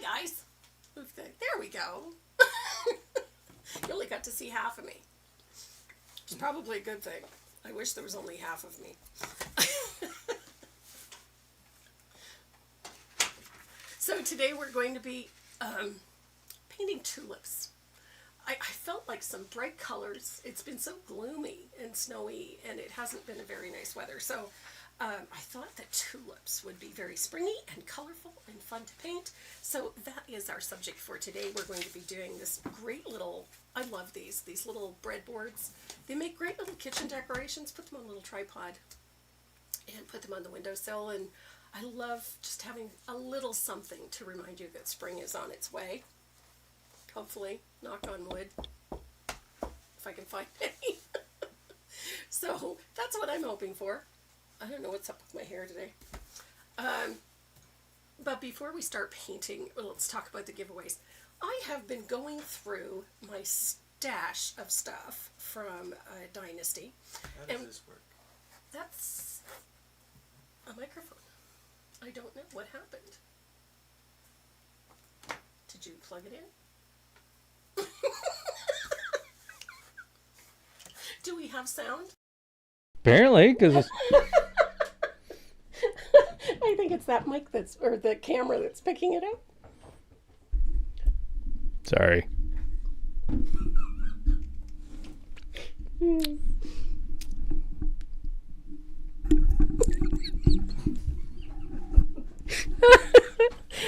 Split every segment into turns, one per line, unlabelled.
Hi guys. There we go. You only got to see half of me. It's probably a good thing. I wish there was only half of me. So today we're going to be painting tulips. I felt like some bright colors. It's been so gloomy and snowy, and it hasn't been a very nice weather. So I thought that tulips would be very springy and colorful and fun to paint. So that is our subject for today. We're going to be doing this great little, I love these little breadboards. They make great little kitchen decorations. Put them on a little tripod and put them on the windowsill. And I love just having a little something to remind you that spring is on its way. Hopefully, knock on wood, if I can find any. So that's what I'm hoping for. I don't know what's up with my hair today. But before we start painting, let's talk about the giveaways. I have been going through my stash of stuff from Dynasty.
How does this work?
That's a microphone. I don't know what happened. Did you plug it in? Do we have sound?
Apparently, because
I think it's that mic or the camera that's picking it up.
sorry.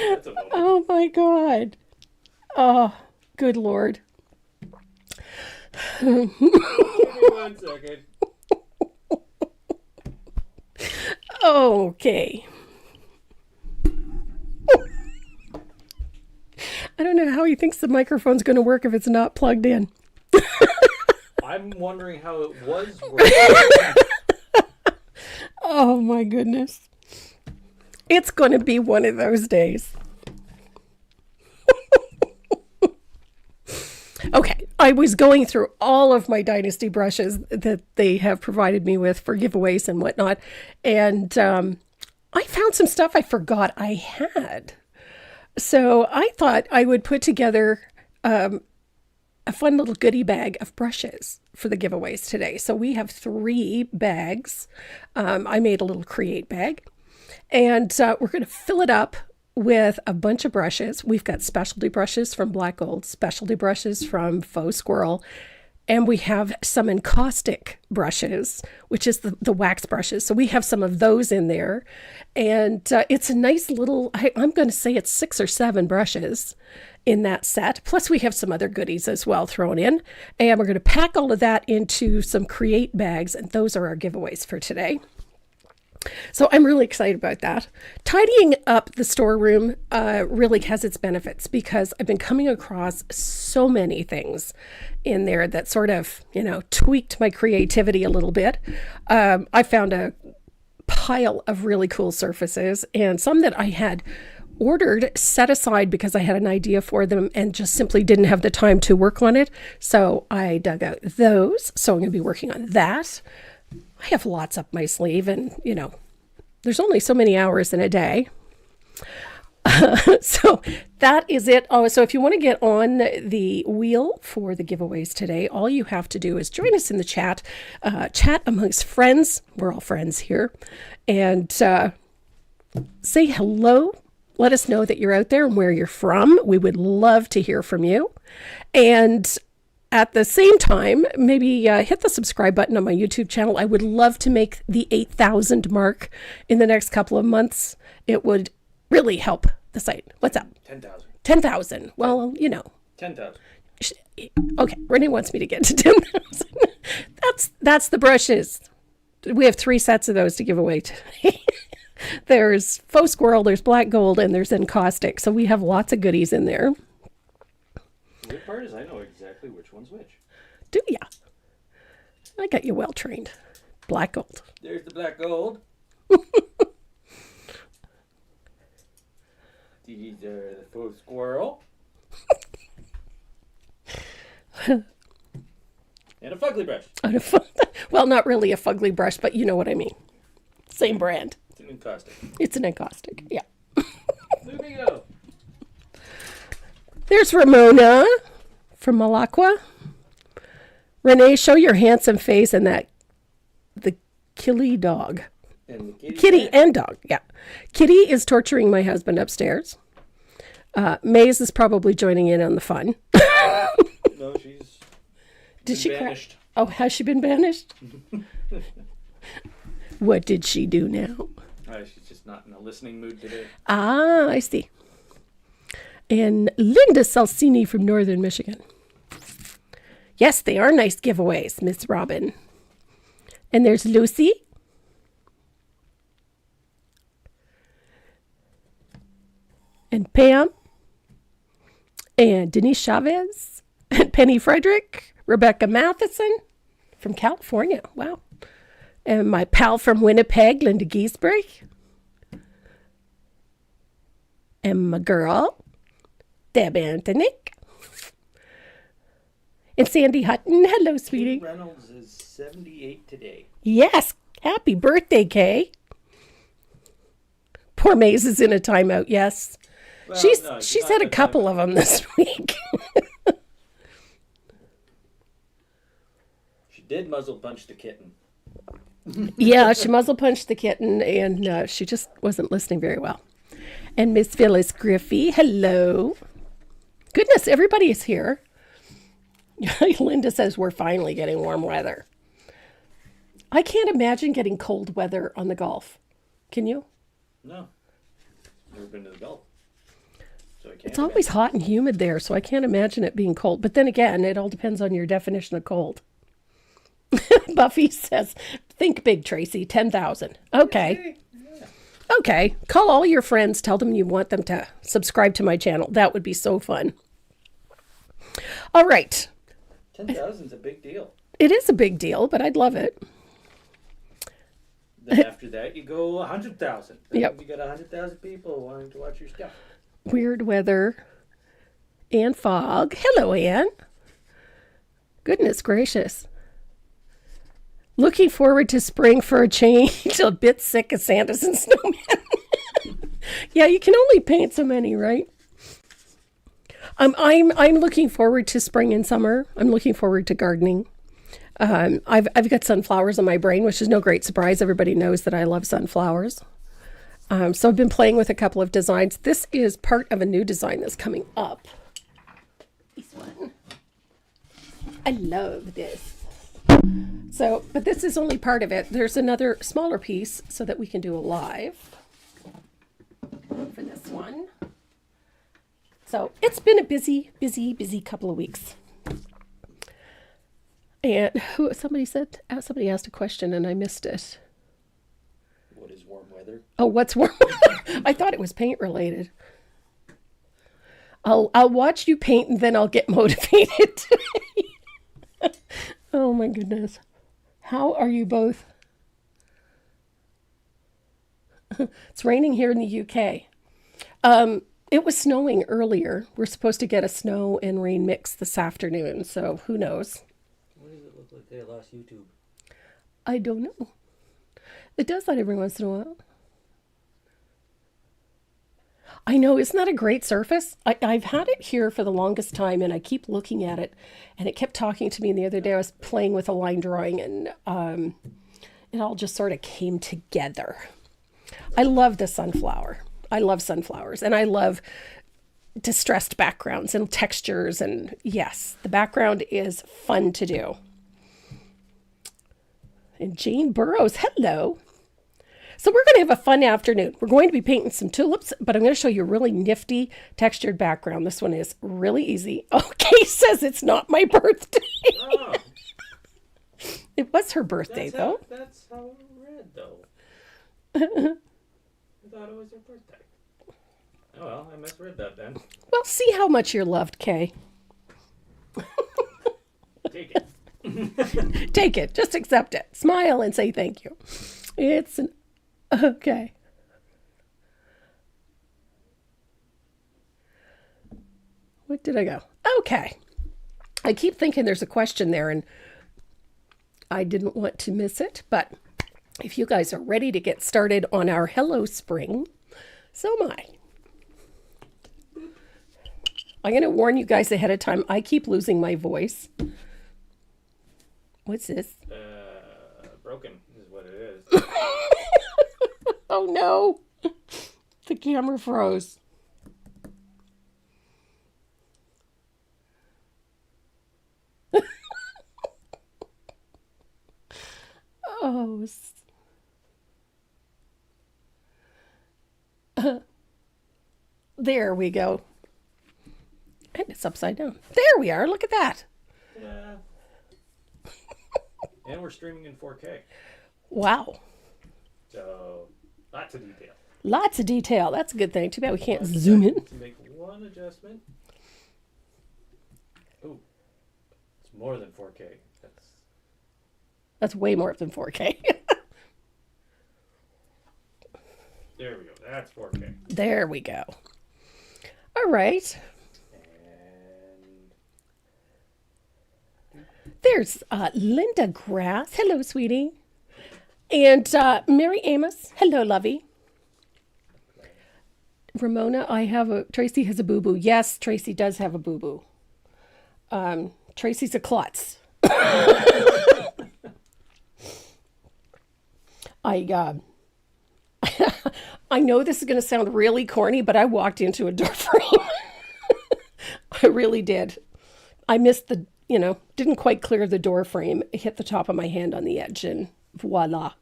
That's a moment.
Oh my God. Oh, good Lord.
Give me 1 second.
Okay. I don't know how he thinks the microphone's going to work if it's not plugged in.
I'm wondering how it was working.
Oh my goodness. It's going to be one of those days. Okay, I was going through all of my Dynasty brushes that they have provided me with for giveaways and whatnot, and I found some stuff I forgot I had. So I thought I would put together a fun little goodie bag of brushes for the giveaways today. So we have 3 bags. I made a little create bag, and we're going to fill it up with a bunch of brushes. We've got specialty brushes from Black Gold, specialty brushes from Faux Squirrel, and we have some encaustic brushes, which is the wax brushes. So we have some of those in there, and it's a nice little, I'm going to say it's 6 or 7 brushes in that set. Plus we have some other goodies as well thrown in, and we're going to pack all of that into some create bags, and those are our giveaways for today. So I'm really excited about that. Tidying up the storeroom really has its benefits, because I've been coming across so many things in there that sort of, tweaked my creativity a little bit. I found a pile of really cool surfaces, and some that I had ordered, set aside because I had an idea for them and just simply didn't have the time to work on it. So I dug out those. So I'm going to be working on that. I have lots up my sleeve, and, there's only so many hours in a day. So that is it. Oh, so if you want to get on the wheel for the giveaways today, all you have to do is join us in the chat, chat amongst friends. We're all friends here. And say hello. Let us know that you're out there and where you're from. We would love to hear from you. And at the same time, maybe hit the subscribe button on my YouTube channel. I would love to make the 8,000 mark in the next couple of months. It would really help the site. What's up?
10,000.
10,000. Well,
10,000.
Okay, Renee wants me to get to 10,000. That's the brushes. We have 3 sets of those to give away today. There's Faux Squirrel, there's Black Gold, and there's Encaustic. So we have lots of goodies in there.
The weird part is I know exactly which one's which.
Do ya? I got you well trained. Black Gold.
There's the Black Gold. These are the Faux Squirrel. And a fugly brush.
Well, not really a fugly brush, but you know what I mean. Same brand.
It's an encaustic.
It's an encaustic, yeah.
There we go.
There's Ramona from Malacqua. Renee, show your handsome face and the killy dog.
And the
Kitty and dog, yeah. Kitty is torturing my husband upstairs. Maze is probably joining in on the fun.
No, she's
Did she
banished.
Oh, has she been banished? What did she do now?
She's just not in a listening mood today.
Ah, I see. And Linda Salsini from Northern Michigan. Yes, they are nice giveaways, Miss Robin. And there's Lucy. And Pam. And Denise Chavez. And Penny Frederick. Rebecca Matheson from California. Wow. And my pal from Winnipeg, Linda Giesberg. And my girl, Deb Antonick. And Sandy Hutton. Hello, sweetie.
Kate Reynolds is 78 today.
Yes. Happy birthday, Kay. Poor Maze is in a timeout, yes.
Well,
she's
no,
had a couple of them this week.
She did muzzle punch the kitten.
Yeah, she muzzle punched the kitten, and she just wasn't listening very well. And Miss Phyllis Griffey, hello. Goodness, everybody is here. Linda says we're finally getting warm weather. I can't imagine getting cold weather on the Gulf. Can you?
No. Never been to the Gulf. So I can't
It's always hot and humid there, so I can't imagine it being cold. But then again, it all depends on your definition of cold. Buffy says, think big, Tracy, 10,000. Okay.
Yeah.
Okay. Call all your friends. Tell them you want them to subscribe to my channel. That would be so fun. All right.
10,000 is a big deal.
It is a big deal, but I'd love it.
Then after that, you go 100,000.
Yep.
You got 100,000 people wanting to watch your stuff.
Weird weather and fog. Hello, Anne. Goodness gracious. Looking forward to spring for a change. A bit sick of Santas and snowmen. Yeah, you can only paint so many, right? I'm looking forward to spring and summer. I'm looking forward to gardening. I've got sunflowers on my brain, which is no great surprise. Everybody knows that I love sunflowers. So I've been playing with a couple of designs. This is part of a new design that's coming up. This one. I love this. So, but this is only part of it. There's another smaller piece so that we can do a live for this one. So it's been a busy couple of weeks. And somebody asked a question and I missed it.
What is warm weather?
Oh, what's warm? I thought it was paint related. I'll watch you paint and then I'll get motivated. Oh my goodness. How are you both? It's raining here in the UK. It was snowing earlier. We're supposed to get a snow and rain mix this afternoon, so who knows?
What does it look like they lost YouTube?
I don't know. It does that every once in a while. I know, isn't that a great surface? I've had it here for the longest time, and I keep looking at it, and it kept talking to me. And the other day I was playing with a line drawing, and it all just sort of came together. I love the sunflower. I love sunflowers, and I love distressed backgrounds and textures, and yes, the background is fun to do. And Jane Burrows, hello. So we're going to have a fun afternoon. We're going to be painting some tulips, but I'm going to show you a really nifty textured background. This one is really easy. Okay, says it's not my birthday.
Oh,
It was her birthday, though.
That's how it read, though. I thought it was her birthday. Oh, well, I misread that then.
Well, see how much you're loved, Kay.
Take it.
Take it. Just accept it. Smile and say thank you. It's an... Okay. What did I go? Okay. I keep thinking there's a question there, and I didn't want to miss it, but if you guys are ready to get started on our Hello Spring, so am I. I'm going to warn you guys ahead of time. I keep losing my voice. What's this?
Broken is what it is.
Oh no. The camera froze. Oh. There we go. And it's upside down. There we are. Look at that.
Yeah. And we're streaming in 4K.
Wow.
So, lots of detail.
Lots of detail. That's a good thing. Too bad we can't zoom in.
To make one adjustment. Oh, it's more than 4K.
That's way more than 4K.
There we go. That's 4K.
There we go. All right.
And
There's Linda Grass. Hello, sweetie. And Mary Amos. Hello, lovey. Ramona, Tracy has a boo-boo. Yes, Tracy does have a boo-boo. Tracy's a klutz. I know this is going to sound really corny, but I walked into a door frame. I really did. I missed didn't quite clear the door frame. It hit the top of my hand on the edge, and voila.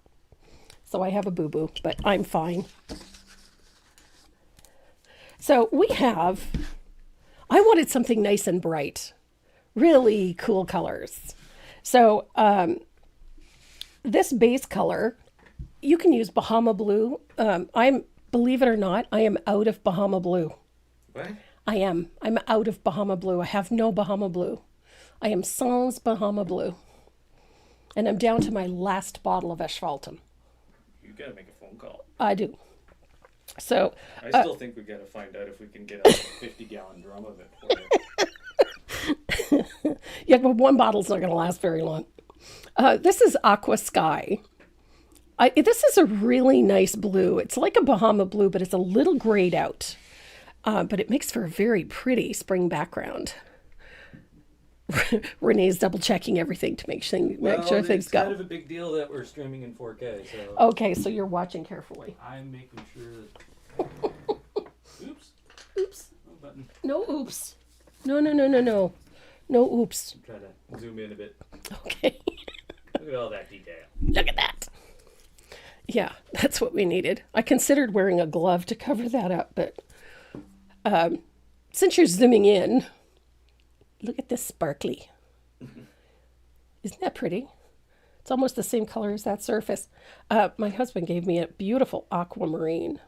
So I have a boo-boo, but I'm fine. So I wanted something nice and bright. Really cool colors. So this base color, you can use Bahama Blue. Believe it or not, I am out of Bahama Blue.
what?
I am. I'm out of Bahama Blue. I have no Bahama Blue. I am sans Bahama Blue. And I'm down to my last bottle of Asphaltum.
You gotta make a phone call.
I do. So
I still think we gotta find out if we can get a 50-gallon drum of it for you.
yeah, but one bottle's not going to last very long. This is Aqua Sky. This is a really nice blue. It's like a Bahama Blue, but it's a little grayed out. But it makes for a very pretty spring background. Renee's double checking everything to make sure things
it's
go.
kind of a big deal that we're streaming in 4K. So
Okay, so you're watching carefully.
I'm making sure that. Oops.
Oops.
Wrong button.
No oops. No. No oops.
I'm trying to zoom in a bit.
Okay.
Look at all that detail.
Look at that. Yeah, that's what we needed. I considered wearing a glove to cover that up, but since you're zooming in, look at this sparkly. Isn't that pretty? It's almost the same color as that surface. My husband gave me a beautiful aquamarine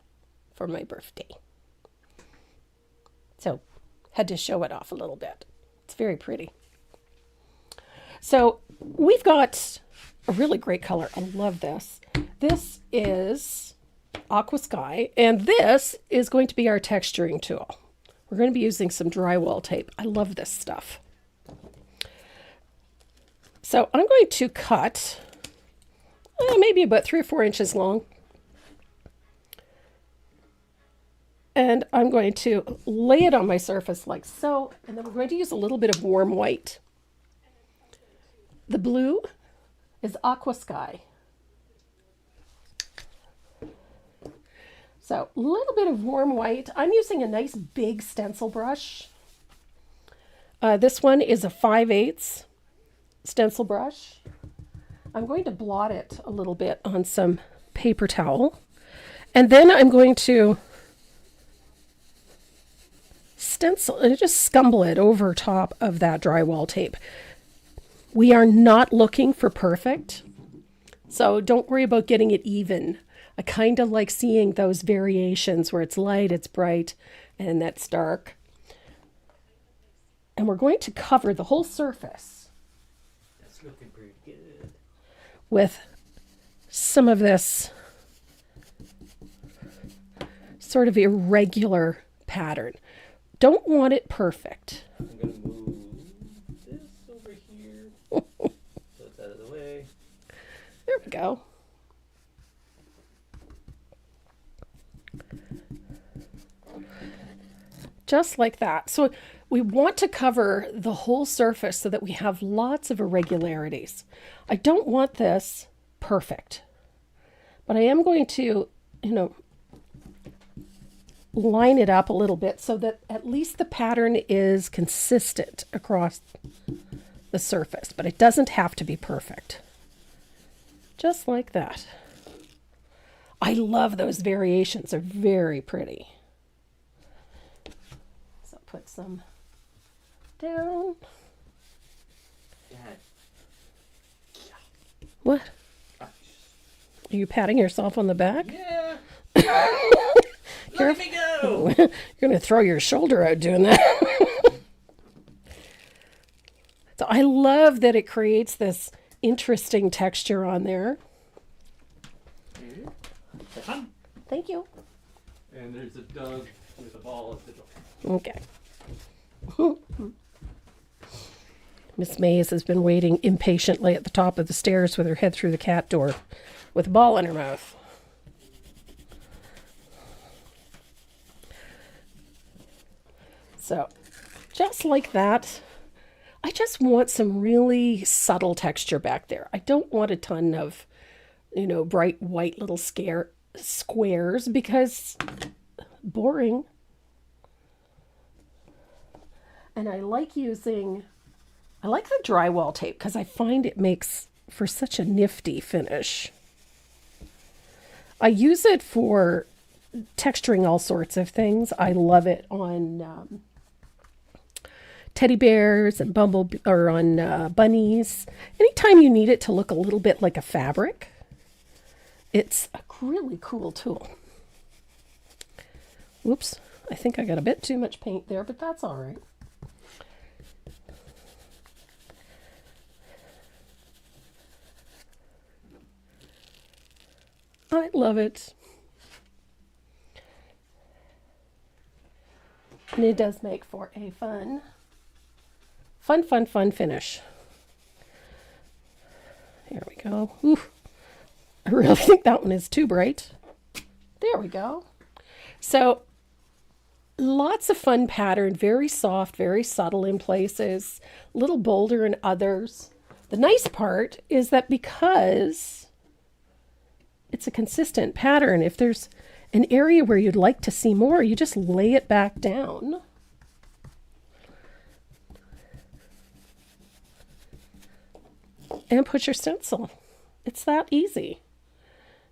for my birthday. So, had to show it off a little bit. It's very pretty. So, we've got a really great color. I love this. This is Aqua Sky, and this is going to be our texturing tool. We're going to be using some drywall tape. I love this stuff. So I'm going to cut maybe about 3 or 4 inches long. And I'm going to lay it on my surface like so, and then we're going to use a little bit of warm white. The blue is Aqua Sky. So a little bit of warm white. I'm using a nice big stencil brush. This one is a 5/8 stencil brush. I'm going to blot it a little bit on some paper towel. And then I'm going to stencil and just scumble it over top of that drywall tape. We are not looking for perfect, so don't worry about getting it even. I kind of like seeing those variations where it's light, it's bright, and that's dark. And we're going to cover the whole surface.
That's looking pretty good.
With some of this sort of irregular pattern. Don't want it perfect.
I'm going to move this over here. So it's out of the way.
There we go. Just like that. So we want to cover the whole surface so that we have lots of irregularities. I don't want this perfect, but I am going to, line it up a little bit so that at least the pattern is consistent across the surface, but it doesn't have to be perfect. Just like that. I love those variations. They're very pretty. So put some down. What? Are you patting yourself on the back?
Yeah. Let me go.
You're going to throw your shoulder out doing that. So I love that it creates this interesting texture on there. Thank you.
And there's a dog with a ball at the door.
Okay. Miss Mays has been waiting impatiently at the top of the stairs with her head through the cat door with a ball in her mouth. So, just like that, I just want some really subtle texture back there. I don't want a ton of, bright white little squares because boring. And I like the drywall tape because I find it makes for such a nifty finish. I use it for texturing all sorts of things. I love it on teddy bears and on bunnies. Anytime you need it to look a little bit like a fabric, it's a really cool tool. Whoops, I think I got a bit too much paint there, but that's all right. I love it. And it does make for a fun finish. There we go. Ooh, I really think that one is too bright. There we go. So lots of fun pattern, very soft, very subtle in places, a little bolder in others. The nice part is that because it's a consistent pattern, if there's an area where you'd like to see more, you just lay it back down. And put your stencil. It's that easy.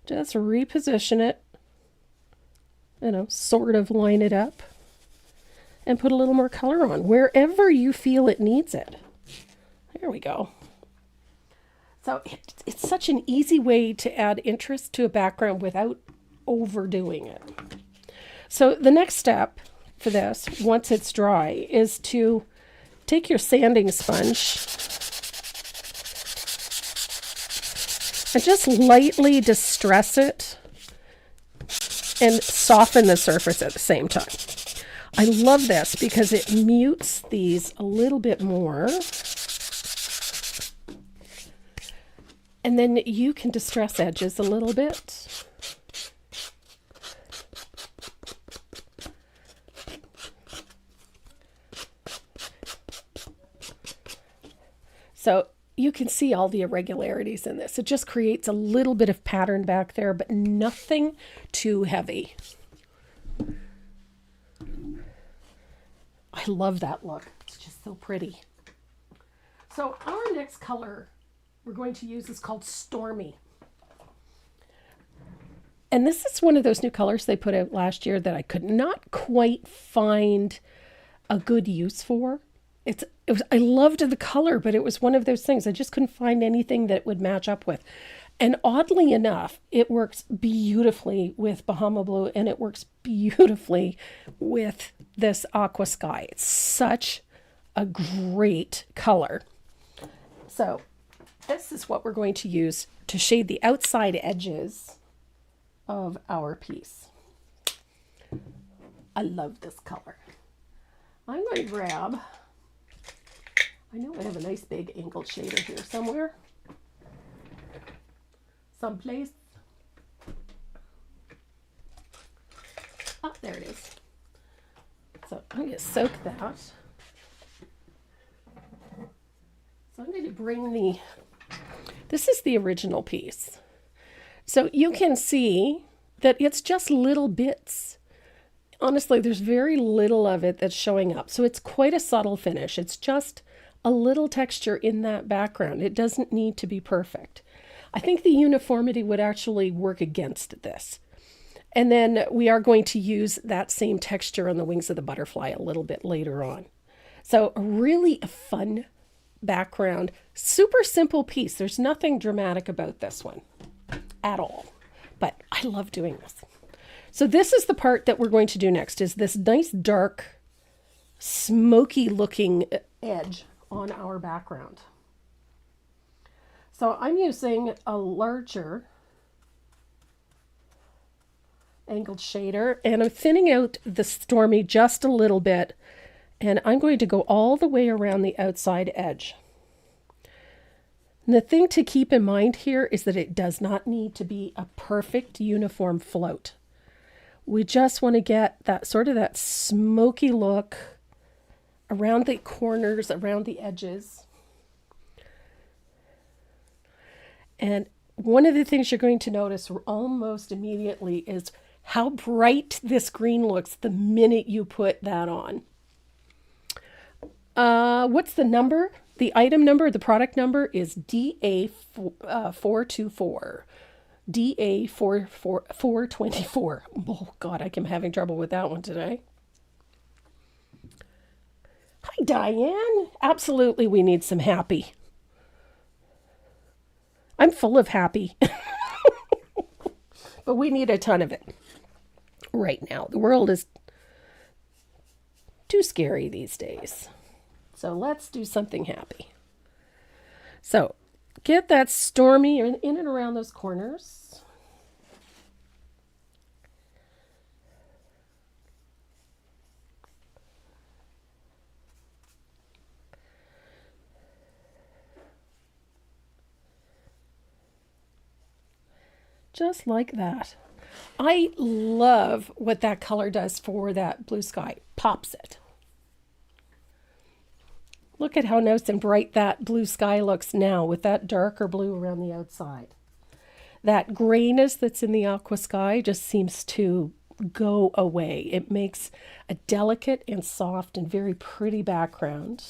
Just reposition it, sort of line it up, and put a little more color on wherever you feel it needs it. There we go. So it's such an easy way to add interest to a background without overdoing it. So the next step for this, once it's dry, is to take your sanding sponge and just lightly distress it and soften the surface at the same time. I love this because it mutes these a little bit more. And then you can distress edges a little bit. So you can see all the irregularities in this. It just creates a little bit of pattern back there, but nothing too heavy. I love that look. It's just so pretty. So our next color we're going to use is called Stormy. And this is one of those new colors they put out last year that I could not quite find a good use for. I loved the color, but it was one of those things I just couldn't find anything that would match up with. And oddly enough, it works beautifully with Bahama Blue, and it works beautifully with this Aqua Sky. It's such a great color. So this is what we're going to use to shade the outside edges of our piece. I love this color. I'm going to grab, I know I have a nice big angled shader here somewhere. Someplace. Oh, there it is. So I'm going to soak that So I'm going to bring this is the original piece. So you can see that it's just little bits. Honestly, there's very little of it that's showing up. So it's quite a subtle finish. It's just a little texture in that background. It doesn't need to be perfect. I think the uniformity would actually work against this. And then we are going to use that same texture on the wings of the butterfly a little bit later on. So really a fun background, super simple piece. There's nothing dramatic about this one at all, but I love doing this. So this is the part that we're going to do next, is this nice dark smoky looking edge on our background. So I'm using a larger angled shader and I'm thinning out the Stormy just a little bit, and I'm going to go all the way around the outside edge. And the thing to keep in mind here is that it does not need to be a perfect uniform float. We just want to get that sort of that smoky look around the corners, around the edges. And one of the things you're going to notice almost immediately is how bright this green looks the minute you put that on. What's the number? The item number, the product number is DA424. DA424. Oh, God, I'm having trouble with that one today. Hi, Diane. Absolutely, we need some happy. I'm full of happy. But we need a ton of it right now. The world is too scary these days. So let's do something happy. So get that Stormy in and around those corners. Just like that. I love what that color does for that blue sky. Pops it. Look at how nice and bright that blue sky looks now with that darker blue around the outside. That grayness that's in the aqua sky just seems to go away. It makes a delicate and soft and very pretty background.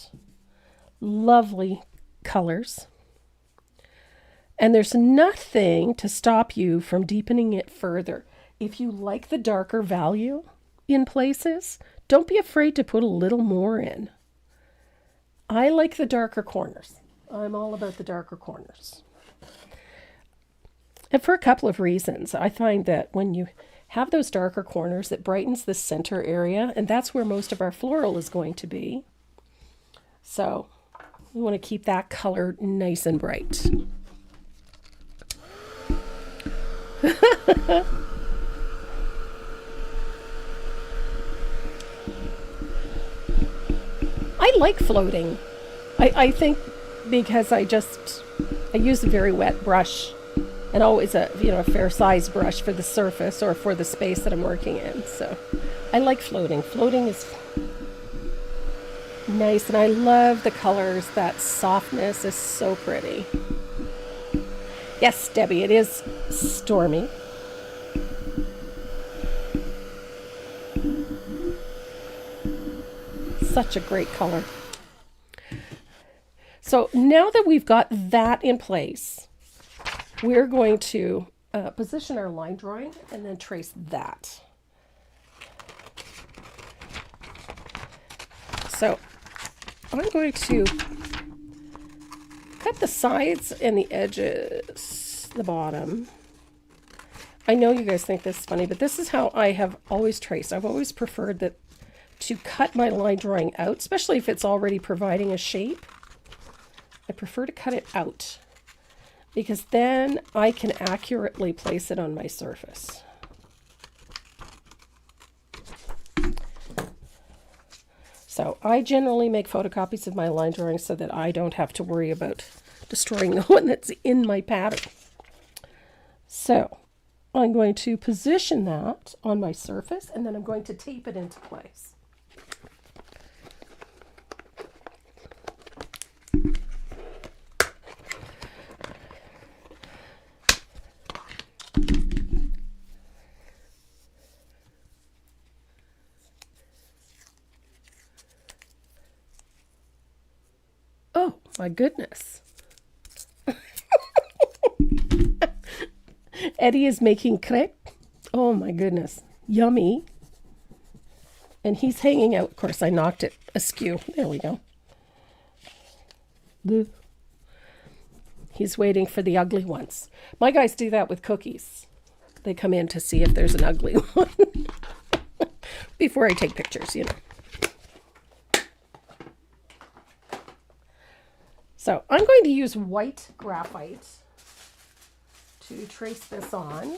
Lovely colors. And there's nothing to stop you from deepening it further. If you like the darker value in places, don't be afraid to put a little more in. I like the darker corners. I'm all about the darker corners. And for a couple of reasons. I find that when you have those darker corners, it brightens the center area, and that's where most of our floral is going to be. So we want to keep that color nice and bright. I like floating. I think because I use a very wet brush, and always a fair size brush for the surface or for the space that I'm working in. So I like floating. Floating is nice, and I love the colors. That softness is so pretty. Yes, Debbie, it is Stormy. Such a great color. So now that we've got that in place, we're going to position our line drawing and then trace that. So I'm going to cut the sides and the edges, the bottom. I know you guys think this is funny, but this is how I have always traced. I've always preferred that to cut my line drawing out, especially if it's already providing a shape. I prefer to cut it out because then I can accurately place it on my surface. So I generally make photocopies of my line drawings so that I don't have to worry about destroying the one that's in my pattern. So I'm going to position that on my surface, and then I'm going to tape it into place. My goodness. Eddie is making crepe. Oh my goodness. Yummy. And he's hanging out. Of course, I knocked it askew. There we go. He's waiting for the ugly ones. My guys do that with cookies. They come in to see if there's an ugly one before I take pictures, you know. So I'm going to use white graphite to trace this on.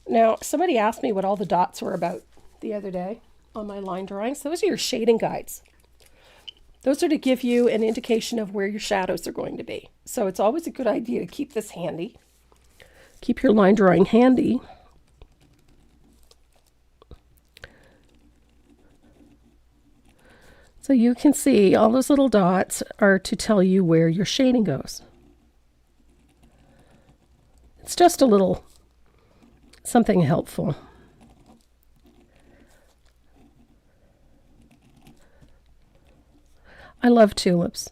Now, somebody asked me what all the dots were about the other day on my line drawings. Those are your shading guides. Those are to give you an indication of where your shadows are going to be. So it's always a good idea to keep this handy. Keep your line drawing handy. So you can see all those little dots are to tell you where your shading goes. It's just a little something helpful. I love tulips.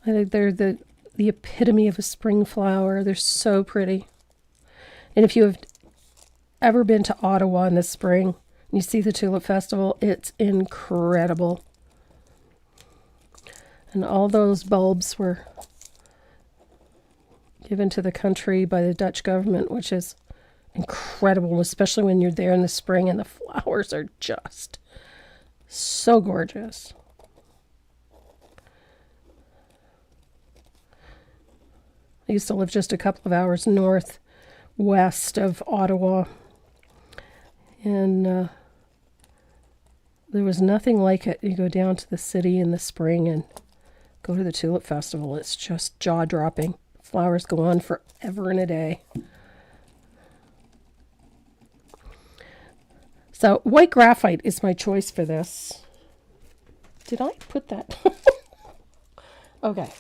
I think they're the epitome of a spring flower. They're so pretty. And if you have ever been to Ottawa in the spring, and you see the Tulip Festival, it's incredible. And all those bulbs were given to the country by the Dutch government, which is incredible, especially when you're there in the spring and the flowers are just so gorgeous. I used to live just a couple of hours northwest of Ottawa, and there was nothing like it. You go down to the city in the spring and go to the Tulip Festival. It's just jaw-dropping. Flowers go on forever and a day. So white graphite is my choice for this. Did I put that? Okay.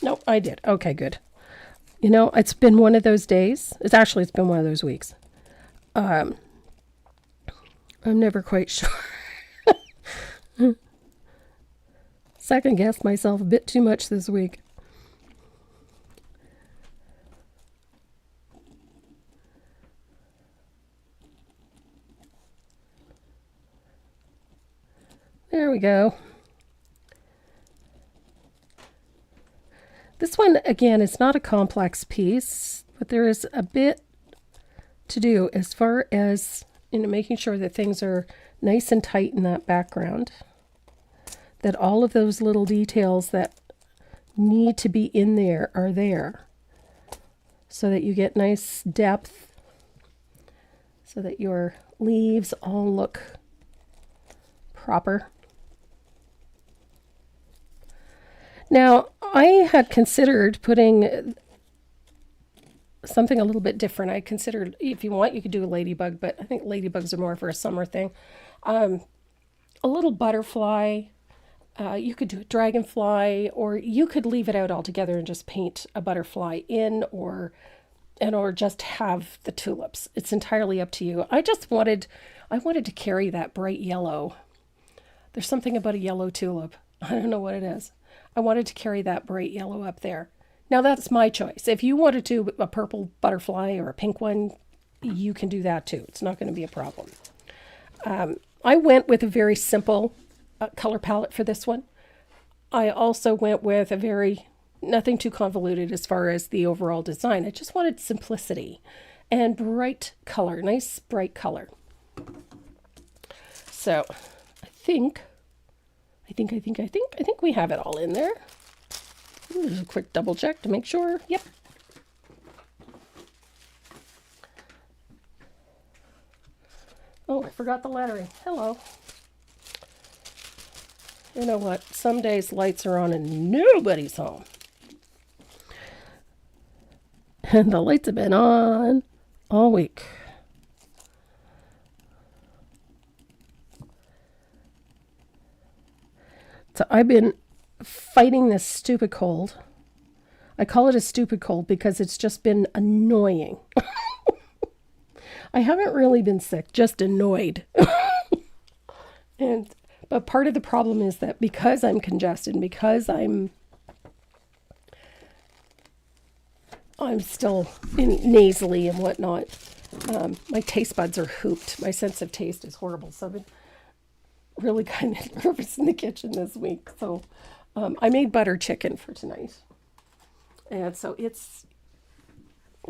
No, I did. Okay, good. You know, it's been one of those days. It's been one of those weeks. I'm never quite sure. Second guessed myself a bit too much this week. There we go. This one, again, is not a complex piece, but there is a bit to do as far as, you know, making sure that things are nice and tight in that background. That all of those little details that need to be in there are there. So that you get nice depth. So that your leaves all look proper. Now, I had considered putting something a little bit different. I considered, if you want, you could do a ladybug, but I think ladybugs are more for a summer thing. A little butterfly. You could do a dragonfly, or you could leave it out altogether and just paint a butterfly in, or just have the tulips. It's entirely up to you. I wanted to carry that bright yellow. There's something about a yellow tulip. I don't know what it is. I wanted to carry that bright yellow up there. Now that's my choice. If you wanted to a purple butterfly or a pink one, you can do that too. It's not going to be a problem. I went with a very simple color palette for this one. I also went with nothing too convoluted as far as the overall design. I just wanted simplicity and bright color, nice bright color. So I think we have it all in there. Just a quick double check to make sure. Yep. Oh, I forgot the lettering. Hello. You know what? Some days lights are on and nobody's home. And the lights have been on all week. So I've been fighting this stupid cold. I call it a stupid cold because it's just been annoying. I haven't really been sick, just annoyed. But part of the problem is that because I'm congested, because I'm still nasally and whatnot, my taste buds are hooped. My sense of taste is horrible. So I've been really kind of nervous in the kitchen this week. So I made butter chicken for tonight. And so it's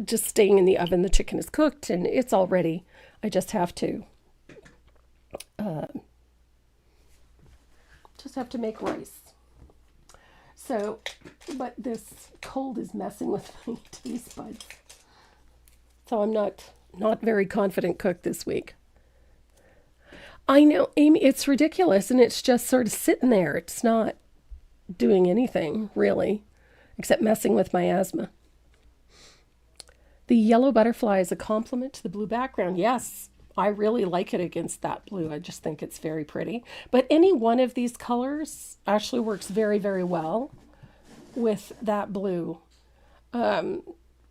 just staying in the oven. The chicken is cooked and it's all ready. I just have to make rice. So, but this cold is messing with my taste buds. So I'm not very confident cook this week. I know, Amy, it's ridiculous, and it's just sort of sitting there. It's not doing anything, really, except messing with my asthma. The yellow butterfly is a complement to the blue background. Yes, I really like it against that blue. I just think it's very pretty. But any one of these colors actually works very, very well with that blue.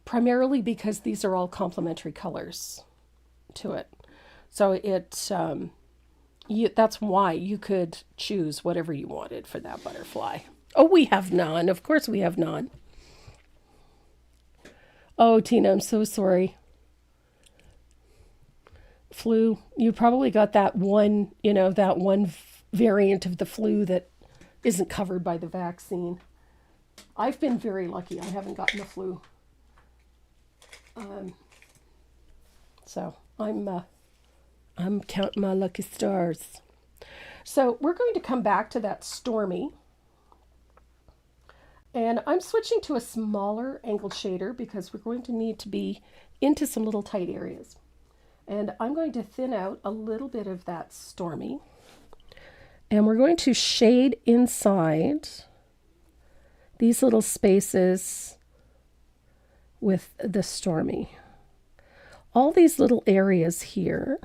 Primarily because these are all complementary colors to it. So that's why you could choose whatever you wanted for that butterfly. Oh, we have none. Of course we have none. Oh, Tina, I'm so sorry. Flu. You probably got that one variant of the flu that isn't covered by the vaccine. I've been very lucky. I haven't gotten the flu. So I'm counting my lucky stars. So we're going to come back to that Stormy. And I'm switching to a smaller angled shader because we're going to need to be into some little tight areas. And I'm going to thin out a little bit of that Stormy. And we're going to shade inside these little spaces with the Stormy. All these little areas here.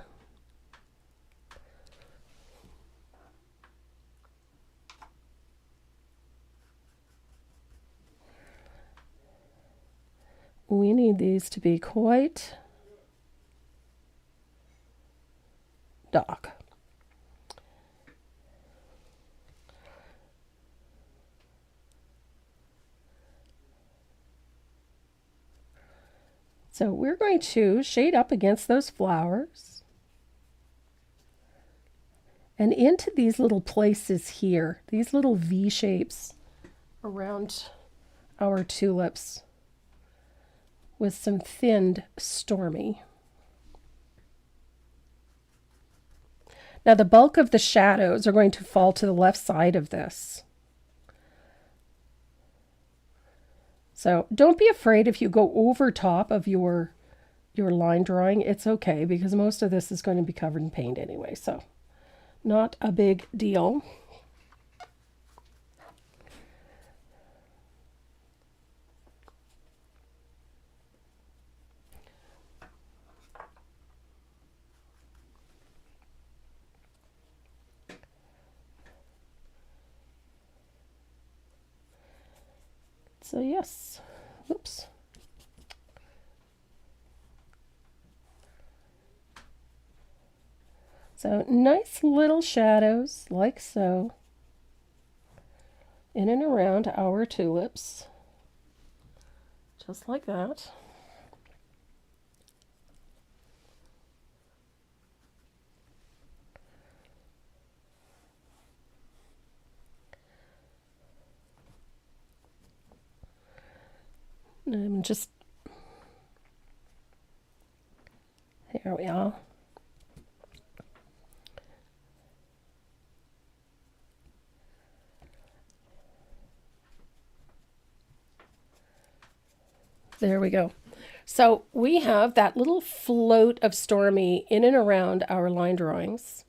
We need these to be quite dark. So we're going to shade up against those flowers and into these little places here, these little V shapes around our tulips with some thinned Stormy. Now the bulk of the shadows are going to fall to the left side of this. So don't be afraid if you go over top of your line drawing. It's okay because most of this is going to be covered in paint anyway, so not a big deal. So yes, oops. So nice little shadows like so in and around our tulips, just like that. I'm just, here we are. There we go. So we have that little float of Stormy in and around our line drawings.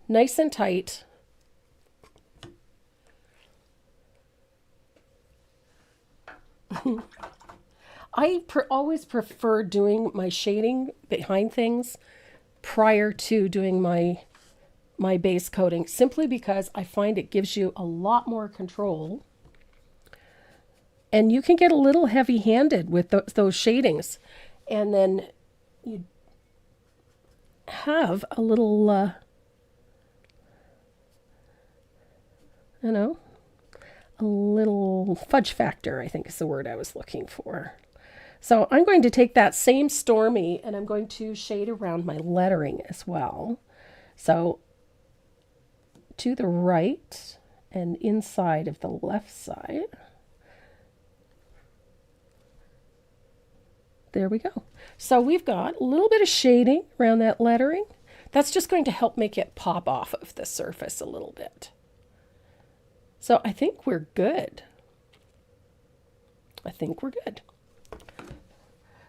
Nice and tight. I always prefer doing my shading behind things prior to doing my base coating, simply because I find it gives you a lot more control. And you can get a little heavy-handed with those shadings. And then you have a little you know, a little fudge factor, I think is the word I was looking for. So I'm going to take that same Stormy and I'm going to shade around my lettering as well. So to the right and inside of the left side. There we go. So we've got a little bit of shading around that lettering. That's just going to help make it pop off of the surface a little bit. So I think we're good. I think we're good.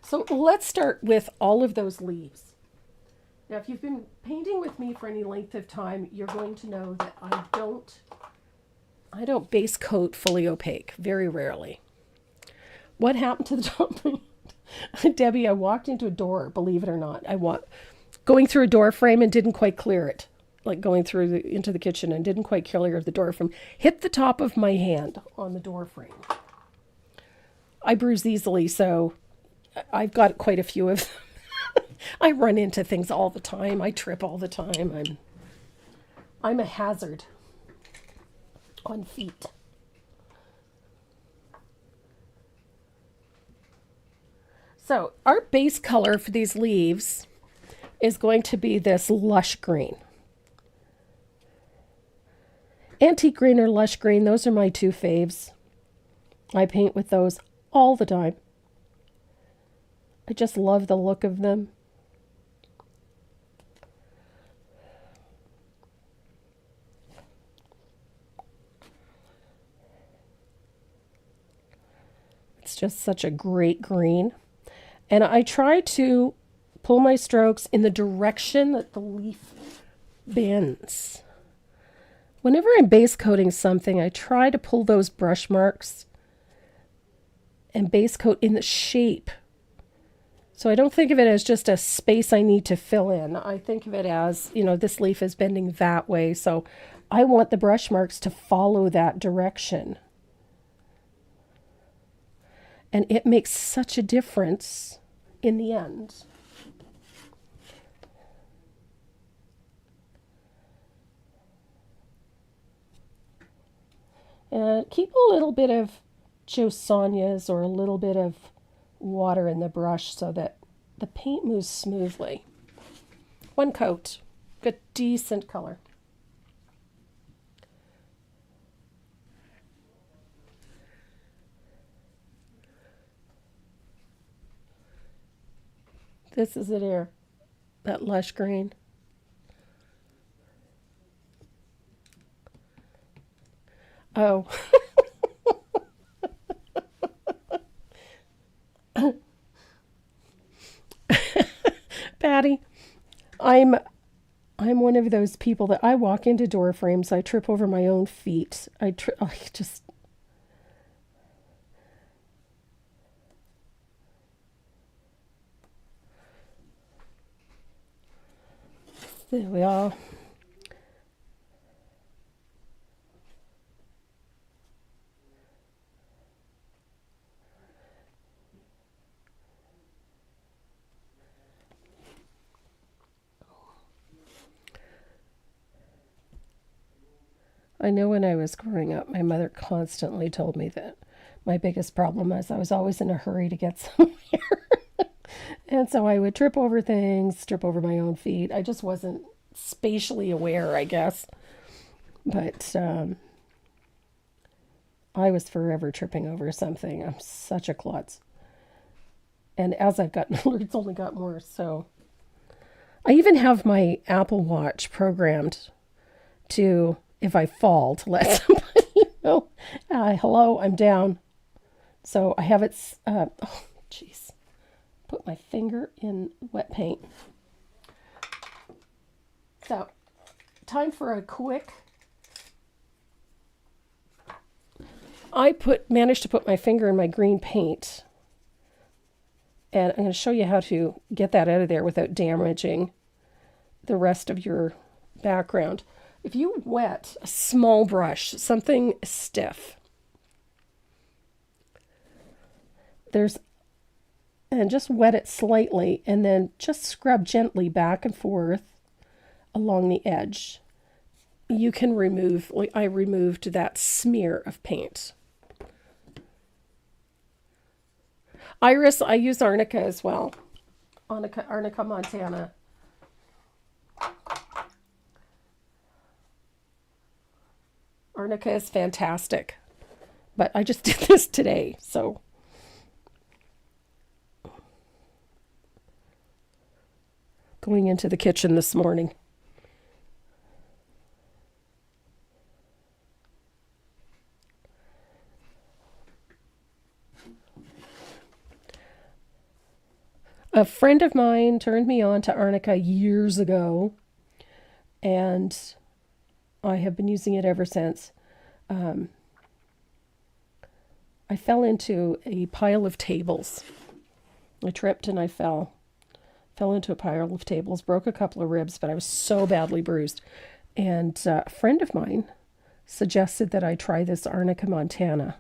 So let's start with all of those leaves. Now, if you've been painting with me for any length of time, you're going to know that I don't base coat fully opaque, very rarely. What happened to the top? Debbie, I walked into a door, believe it or not. Going through a door frame and didn't quite clear it. Like going through into the kitchen and didn't quite clear the door frame. Hit the top of my hand on the door frame. I bruise easily, so I've got quite a few of them. I run into things all the time. I trip all the time. I'm a hazard on feet. So our base color for these leaves is going to be this lush green. Antique green or lush green, those are my two faves. I paint with those all the time. I just love the look of them. It's just such a great green. And I try to pull my strokes in the direction that the leaf bends. Whenever I'm base coating something, I try to pull those brush marks and base coat in the shape. So I don't think of it as just a space I need to fill in. I think of it as, this leaf is bending that way. So I want the brush marks to follow that direction. And it makes such a difference in the end. And keep a little bit of Joe Sonia's or a little bit of water in the brush so that the paint moves smoothly. One coat, good decent color. This is it here, that lush green. Oh. Patty, I'm one of those people that I walk into door frames, I trip over my own feet. I just there we are. I know when I was growing up, my mother constantly told me that my biggest problem was I was always in a hurry to get somewhere. And so I would trip over things, trip over my own feet. I just wasn't spatially aware, I guess. But I was forever tripping over something. I'm such a klutz. And as I've gotten older, it's only got more. So I even have my Apple Watch programmed to, if I fall, to let somebody know, hello, I'm down. So I have it, oh, jeez. Put my finger in wet paint. So, time for a quick. I managed to put my finger in my green paint. And I'm going to show you how to get that out of there without damaging the rest of your background. If you wet a small brush, something stiff, and just wet it slightly and then just scrub gently back and forth along the edge. you can remove, like I removed that smear of paint. Iris, I use Arnica as well. Arnica Montana. Arnica is fantastic. But I just did this today, so. Going into the kitchen this morning. A friend of mine turned me on to Arnica years ago, and I have been using it ever since. I fell into a pile of tables. I tripped and I fell. Fell into a pile of tables, broke a couple of ribs, but I was so badly bruised. And a friend of mine suggested that I try this Arnica Montana.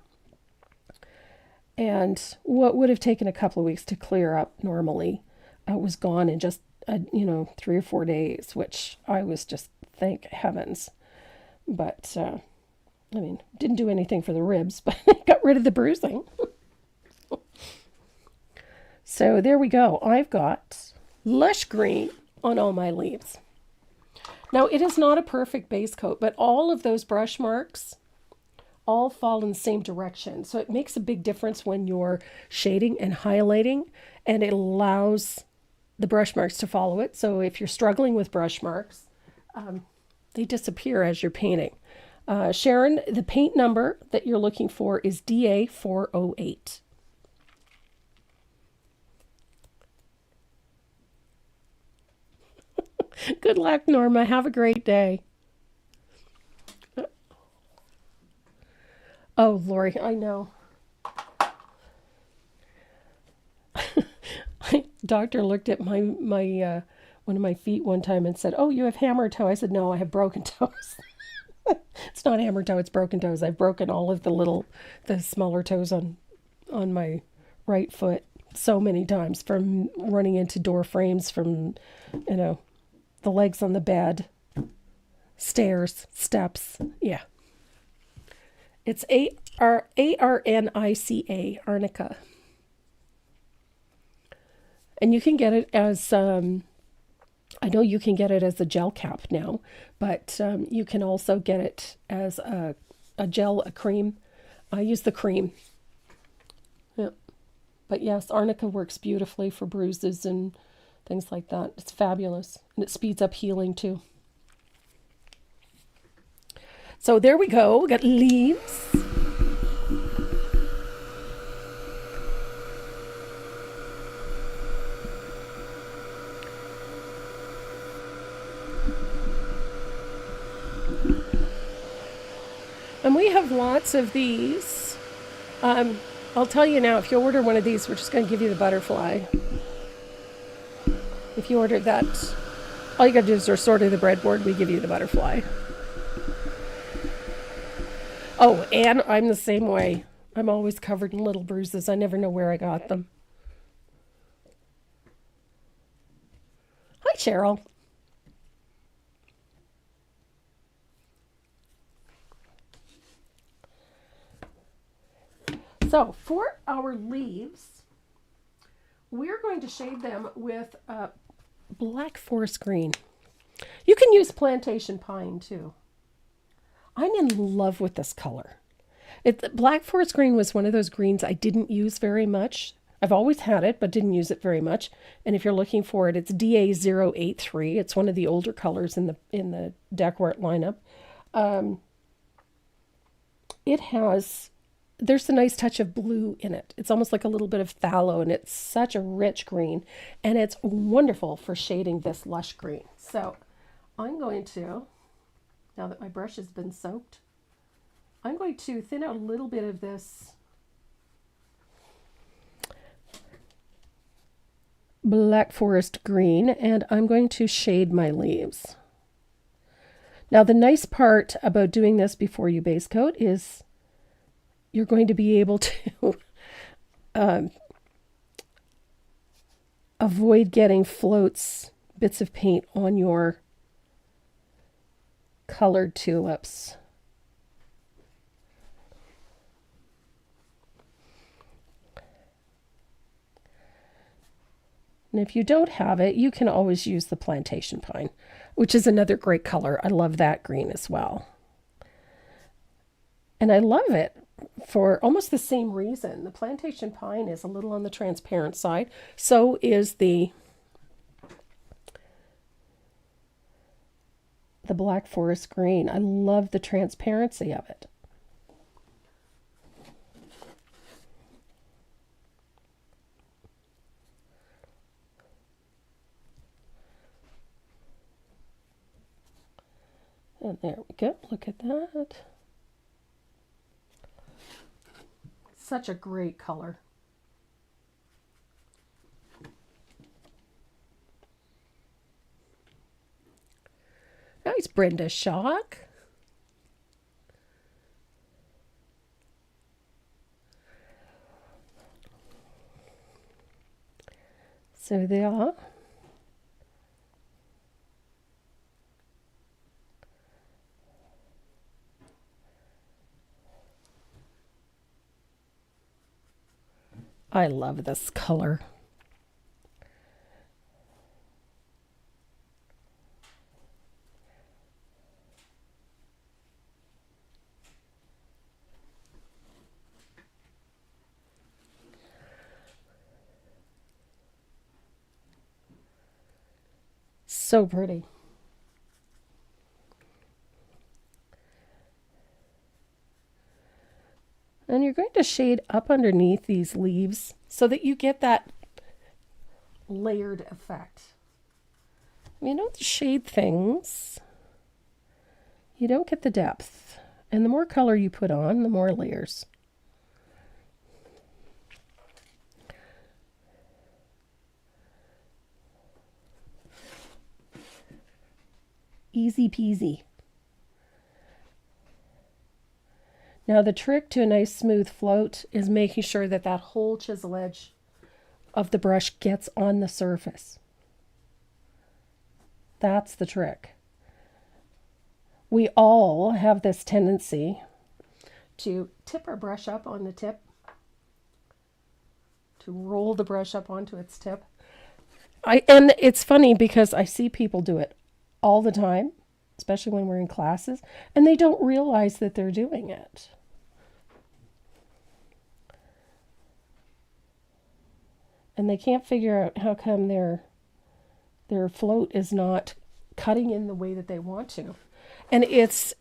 And what would have taken a couple of weeks to clear up normally was gone in just, 3 or 4 days, which I was just, thank heavens. But, didn't do anything for the ribs, but got rid of the bruising. So there we go. I've got lush green on all my leaves. Now, it is not a perfect base coat, but all of those brush marks all fall in the same direction. So it makes a big difference when you're shading and highlighting, and it allows the brush marks to follow it. So if you're struggling with brush marks, they disappear as you're painting. Sharon, the paint number that you're looking for is DA408. Good luck, Norma. Have a great day. Oh, Lori, I know. Doctor looked at my one of my feet one time and said, "Oh, you have hammer toe." I said, "No, I have broken toes." It's not hammer toe, it's broken toes. I've broken all of the smaller toes on my right foot so many times from running into door frames, from, the legs on the bed, stairs, steps. Yeah. It's Arnica, Arnica. And you can get it as, I know you can get it as a gel cap now, but you can also get it as a gel, a cream. I use the cream. Yeah. But yes, Arnica works beautifully for bruises and things like that. It's fabulous. And it speeds up healing too. So there we go. We got leaves. And we have lots of these. I'll tell you now, if you order one of these, we're just going to give you the butterfly. If you order that, all you got to do is just order the breadboard, we give you the butterfly. Oh, and I'm the same way. I'm always covered in little bruises. I never know where I got them. Hi, Cheryl. So for our leaves, we're going to shade them with black forest green. You can use plantation pine too. I'm in love with this color. Black forest green was one of those greens I didn't use very much. I've always had it, but didn't use it very much. And if you're looking for it, it's DA083. It's one of the older colors in the Decor lineup. There's a nice touch of blue in it. It's almost like a little bit of phthalo, and it's such a rich green, and it's wonderful for shading this lush green. So I'm going to, now that my brush has been soaked, I'm going to thin out a little bit of this black forest green, and I'm going to shade my leaves. Now the nice part about doing this before you base coat is you're going to be able to avoid getting floats, bits of paint on your colored tulips. And if you don't have it, you can always use the plantation pine, which is another great color. I love that green as well. And I love it for almost the same reason. The plantation pine is a little on the transparent side. So is the black forest green. I love the transparency of it. And there we go. Look at that. Such a great color. Nice Brenda Shock. So they are. I love this color. So pretty. And you're going to shade up underneath these leaves so that you get that layered effect. You don't shade things, you don't get the depth. And the more color you put on, the more layers. Easy peasy. Now the trick to a nice smooth float is making sure that that whole chisel edge of the brush gets on the surface. That's the trick. We all have this tendency to tip our brush up on the tip, to roll the brush up onto its tip. And it's funny because I see people do it all the time, especially when we're in classes, and they don't realize that they're doing it. And they can't figure out how come their float is not cutting in the way that they want to. And it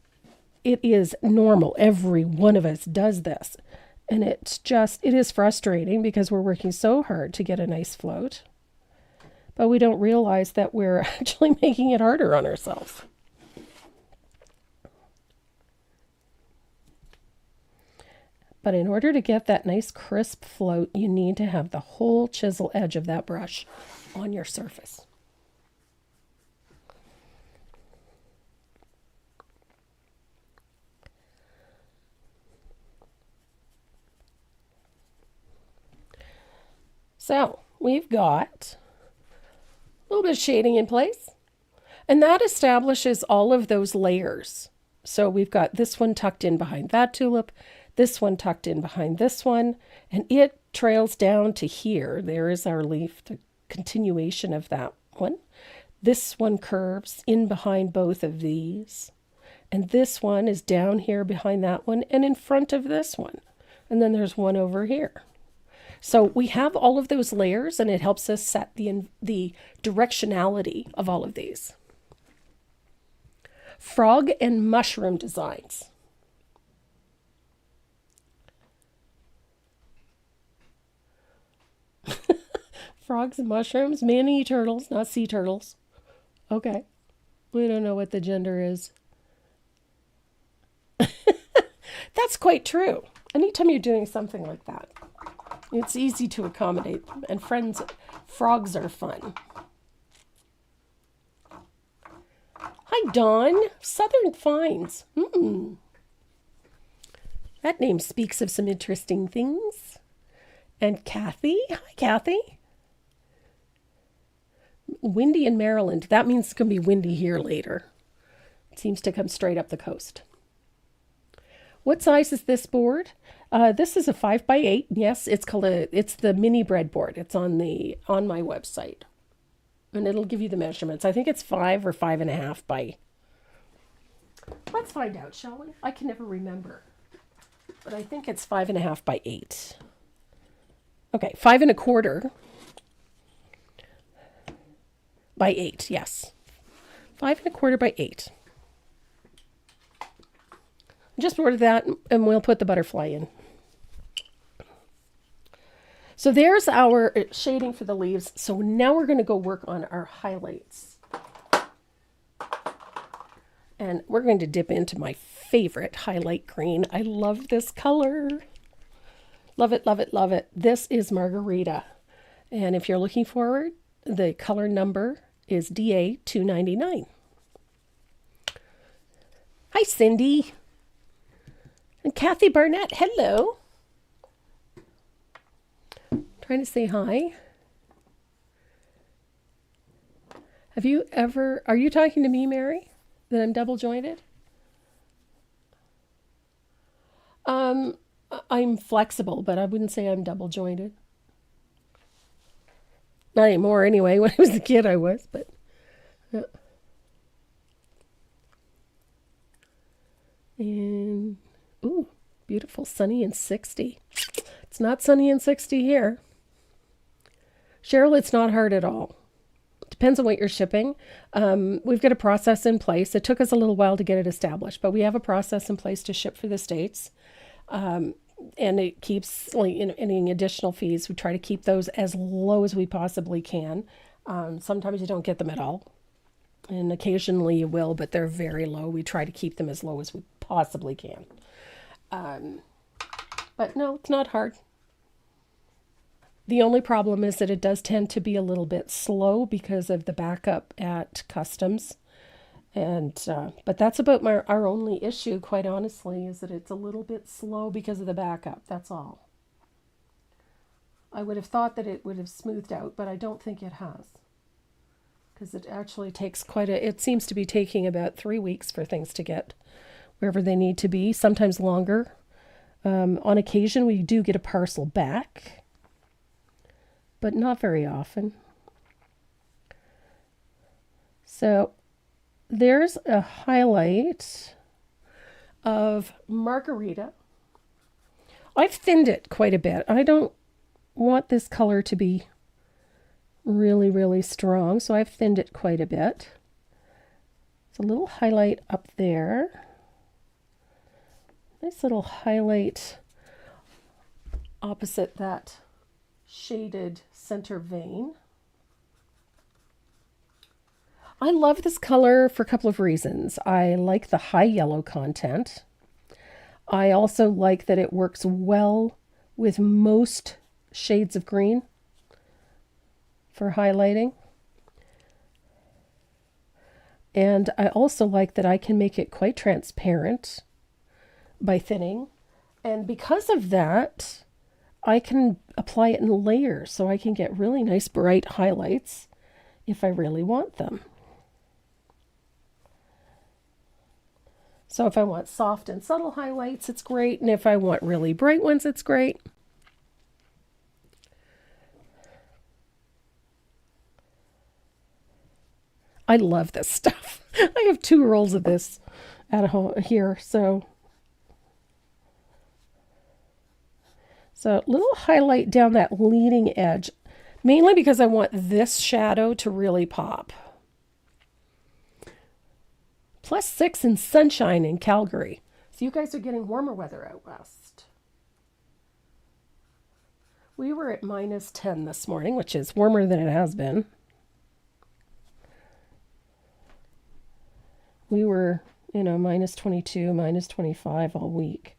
is normal. Every one of us does this. And it is frustrating because we're working so hard to get a nice float. But we don't realize that we're actually making it harder on ourselves. But in order to get that nice crisp float, you need to have the whole chisel edge of that brush on your surface. So we've got a little bit of shading in place, and that establishes all of those layers. So we've got this one tucked in behind that tulip, this one tucked in behind this one, and it trails down to here. There is our leaf, the continuation of that one. This one curves in behind both of these, and this one is down here behind that one and in front of this one. And then there's one over here. So we have all of those layers, and it helps us set the directionality of all of these. Frog and mushroom designs. Frogs and mushrooms, manatee turtles, not sea turtles. Okay. We don't know what the gender is. That's quite true. Anytime you're doing something like that, it's easy to accommodate. And frogs are fun. Hi, Dawn. Southern Finds. That name speaks of some interesting things. And Kathy. Hi, Kathy. Windy in Maryland. That means it's going to be windy here later. It seems to come straight up the coast. What size is this board? This is a 5x8. Yes, it's the mini breadboard. It's on my website, and it'll give you the measurements. I think it's 5 or 5.5 by. Let's find out, shall we? I can never remember, but I think it's 5.5 by 8. Okay, 5.25 by 8. Yes, 5.25 by 8. Just order that, and we'll put the butterfly in. So there's our shading for the leaves. So now we're going to go work on our highlights. And we're going to dip into my favorite highlight green. I love this color. Love it, love it, love it. This is Margarita. And if you're looking for it, the color number is DA299. Hi, Cindy. And Kathy Barnett, hello. Trying to say hi. Are you talking to me, Mary? That I'm double jointed? I'm flexible, but I wouldn't say I'm double jointed. Not anymore anyway. When I was a kid I was, but yeah. And ooh, beautiful, sunny and 60. It's not sunny and 60 here. Cheryl, it's not hard at all. Depends on what you're shipping. We've got a process in place. It took us a little while to get it established, but we have a process in place to ship for the States. And it keeps, any additional fees, we try to keep those as low as we possibly can. Sometimes you don't get them at all. And occasionally you will, but they're very low. We try to keep them as low as we possibly can. But no, it's not hard. The only problem is that it does tend to be a little bit slow because of the backup at customs. And but that's about our only issue, quite honestly, is that it's a little bit slow because of the backup. That's all. I would have thought that it would have smoothed out, but I don't think it has. Because it actually takes it seems to be taking about 3 weeks for things to get wherever they need to be, sometimes longer. On occasion, we do get a parcel back, but not very often. So there's a highlight of Margarita. I've thinned it quite a bit. I don't want this color to be really, really strong, so I've thinned it quite a bit. It's a little highlight up there. Nice little highlight opposite that shaded center vein. I love this color for a couple of reasons. I like the high yellow content. I also like that it works well with most shades of green for highlighting. And I also like that I can make it quite transparent by thinning. And because of that, I can apply it in layers, so I can get really nice bright highlights if I really want them. So if I want soft and subtle highlights, it's great. And if I want really bright ones, it's great. I love this stuff. I have 2 rolls of this at home here, so a little highlight down that leading edge, mainly because I want this shadow to really pop. +6 in sunshine in Calgary. So you guys are getting warmer weather out west. We were at -10 this morning, which is warmer than it has been. We were, -22, -25 all week.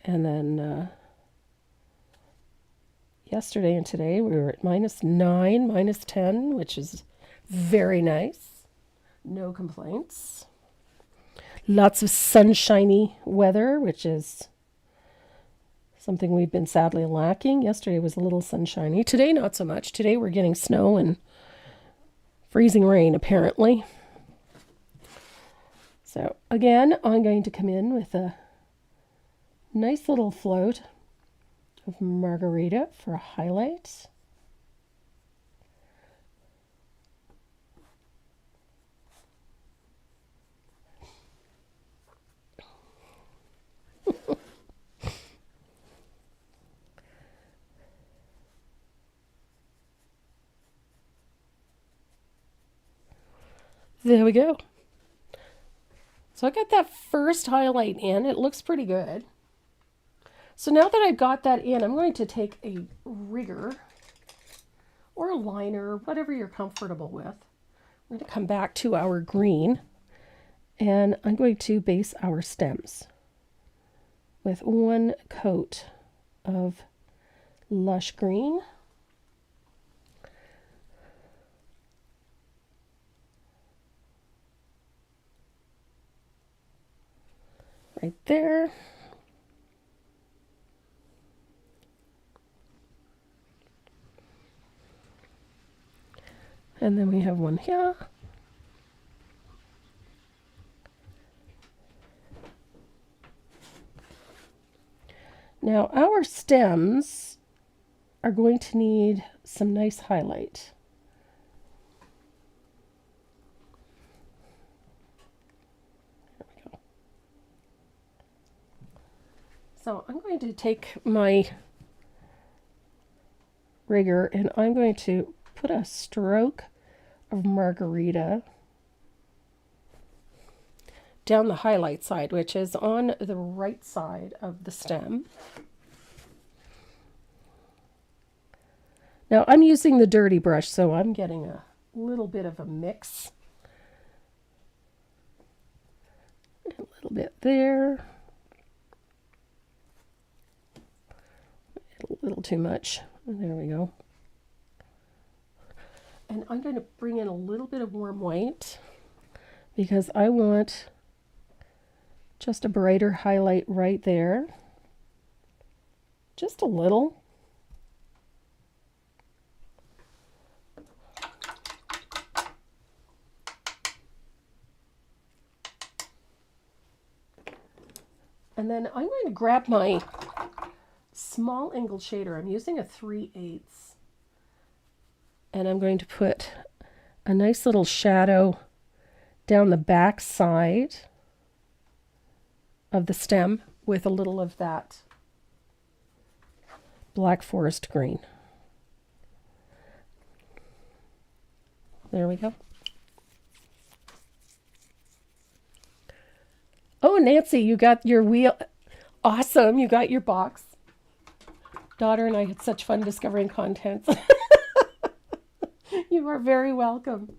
And then yesterday and today we were at -9, -10, which is very nice. No complaints. Lots of sunshiny weather, which is something we've been sadly lacking. Yesterday was a little sunshiny. Today, not so much. Today we're getting snow and freezing rain, apparently. So again, I'm going to come in with a nice little float of margarita for a highlight. There we go. So I got that first highlight in. It looks pretty good. So now that I've got that in, I'm going to take a rigger or a liner, whatever you're comfortable with. I'm going to come back to our green, and I'm going to base our stems with one coat of lush green. Right there. And then we have one here. Now our stems are going to need some nice highlight. There we go. So I'm going to take my rigger and I'm going to put a stroke of margarita down the highlight side, which is on the right side of the stem. Now I'm using the dirty brush, so I'm getting a little bit of a mix. A little bit there. A little too much. There we go. And I'm going to bring in a little bit of warm white because I want just a brighter highlight right there. Just a little. And then I'm going to grab my small angled shader. I'm using a 3/8. And I'm going to put a nice little shadow down the back side of the stem with a little of that black forest green. There we go. Oh, Nancy, you got your wheel. Awesome. You got your box. Daughter and I had such fun discovering contents. You are very welcome.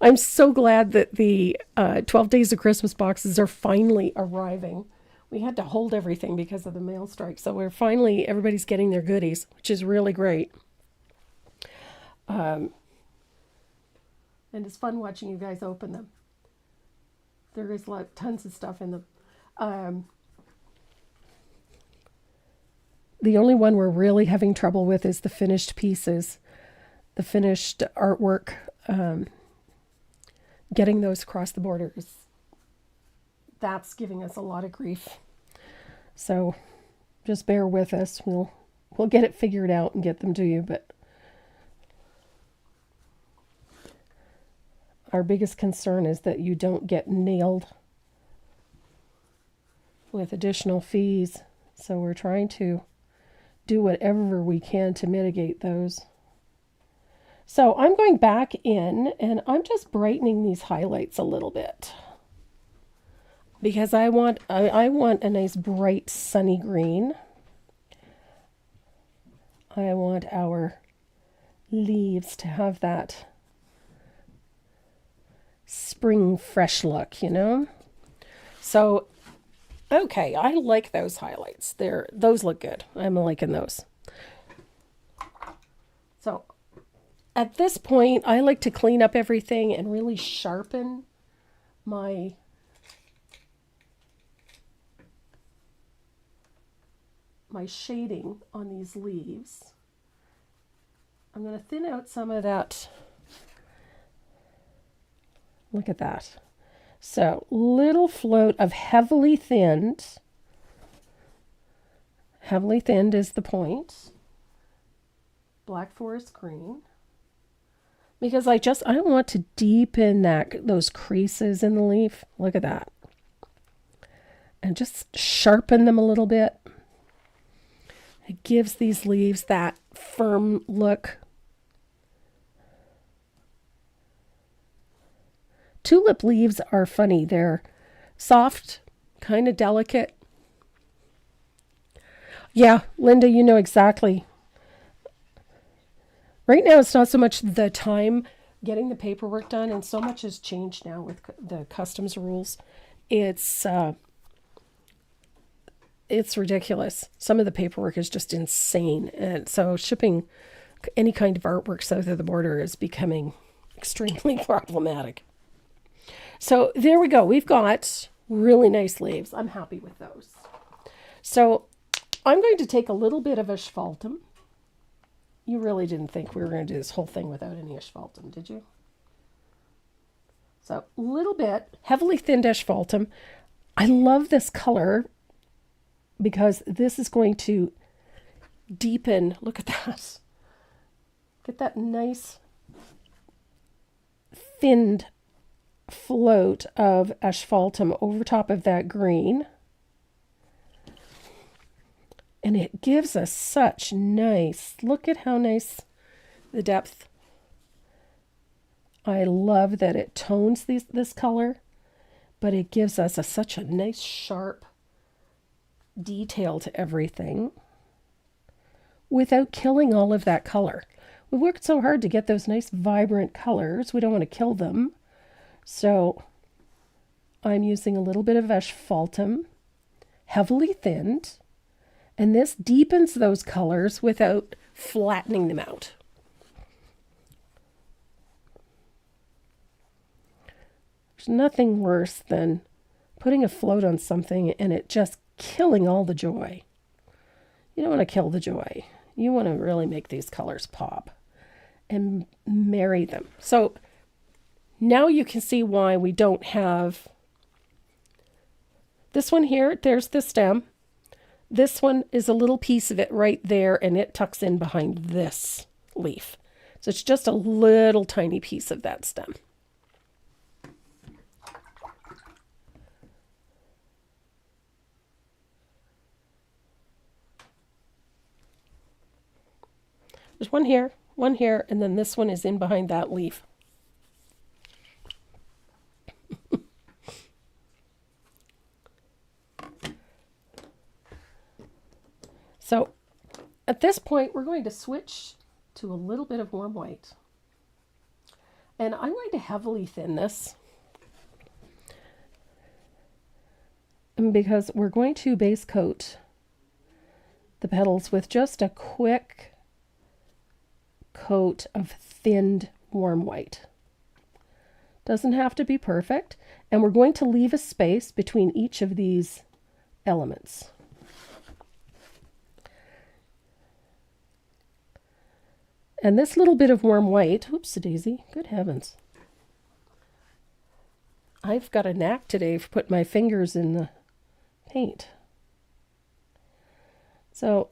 I'm so glad that the 12 Days of Christmas boxes are finally arriving. We had to hold everything because of the mail strike. So everybody's getting their goodies, which is really great. And it's fun watching you guys open them. There is tons of stuff in them. The only one we're really having trouble with is the finished pieces, the finished artwork. Getting those across the borders, that's giving us a lot of grief. So just bear with us. We'll get it figured out and get them to you. But our biggest concern is that you don't get nailed with additional fees. So we're trying to do whatever we can to mitigate those. So I'm going back in and I'm just brightening these highlights a little bit because I want a nice bright sunny green. I want our leaves to have that spring fresh look, you know? So, okay, I like those highlights. Those look good. I'm liking those. So at this point, I like to clean up everything and really sharpen my shading on these leaves. I'm going to thin out some of that. Look at that. So little float of heavily thinned is the point, Black Forest green, because I want to deepen those creases in the leaf. Look at that. And just sharpen them a little bit. It gives these leaves that firm look. Tulip leaves are funny. They're soft, kind of delicate. Yeah, Linda, you know exactly. Right now, it's not so much the time getting the paperwork done, and so much has changed now with the customs rules. It's ridiculous. Some of the paperwork is just insane, and so shipping any kind of artwork south of the border is becoming extremely problematic. So there we go. We've got really nice leaves. I'm happy with those. So I'm going to take a little bit of asphaltum. You really didn't think we were going to do this whole thing without any asphaltum, did you? So a little bit, heavily thinned asphaltum. I love this color because this is going to deepen. Look at that. Get that nice thinned float of asphaltum over top of that green. And it gives us such nice, look at how nice the depth. I love that it tones this color, but it gives us such a nice sharp detail to everything without killing all of that color. We worked so hard to get those nice vibrant colors. We don't want to kill them. So I'm using a little bit of asphaltum, heavily thinned, and this deepens those colors without flattening them out. There's nothing worse than putting a float on something and it just killing all the joy. You don't want to kill the joy. You want to really make these colors pop and marry them. So now you can see why we don't have this one here. There's the stem. This one is a little piece of it right there, and it tucks in behind this leaf. So it's just a little tiny piece of that stem. There's one here, and then this one is in behind that leaf. So at this point, we're going to switch to a little bit of warm white. And I'm going to heavily thin this because we're going to base coat the petals with just a quick coat of thinned warm white. Doesn't have to be perfect. And we're going to leave a space between each of these elements. And this little bit of warm white, oops-a-daisy, good heavens. I've got a knack today for putting my fingers in the paint. So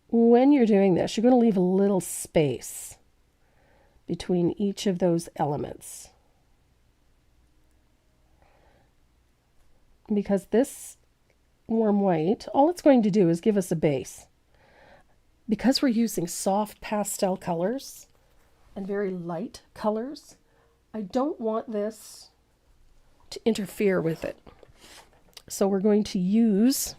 when you're doing this, you're going to leave a little space between each of those elements. Because this warm white, all it's going to do is give us a base. Because we're using soft pastel colors and very light colors, I don't want this to interfere with it. So we're going to use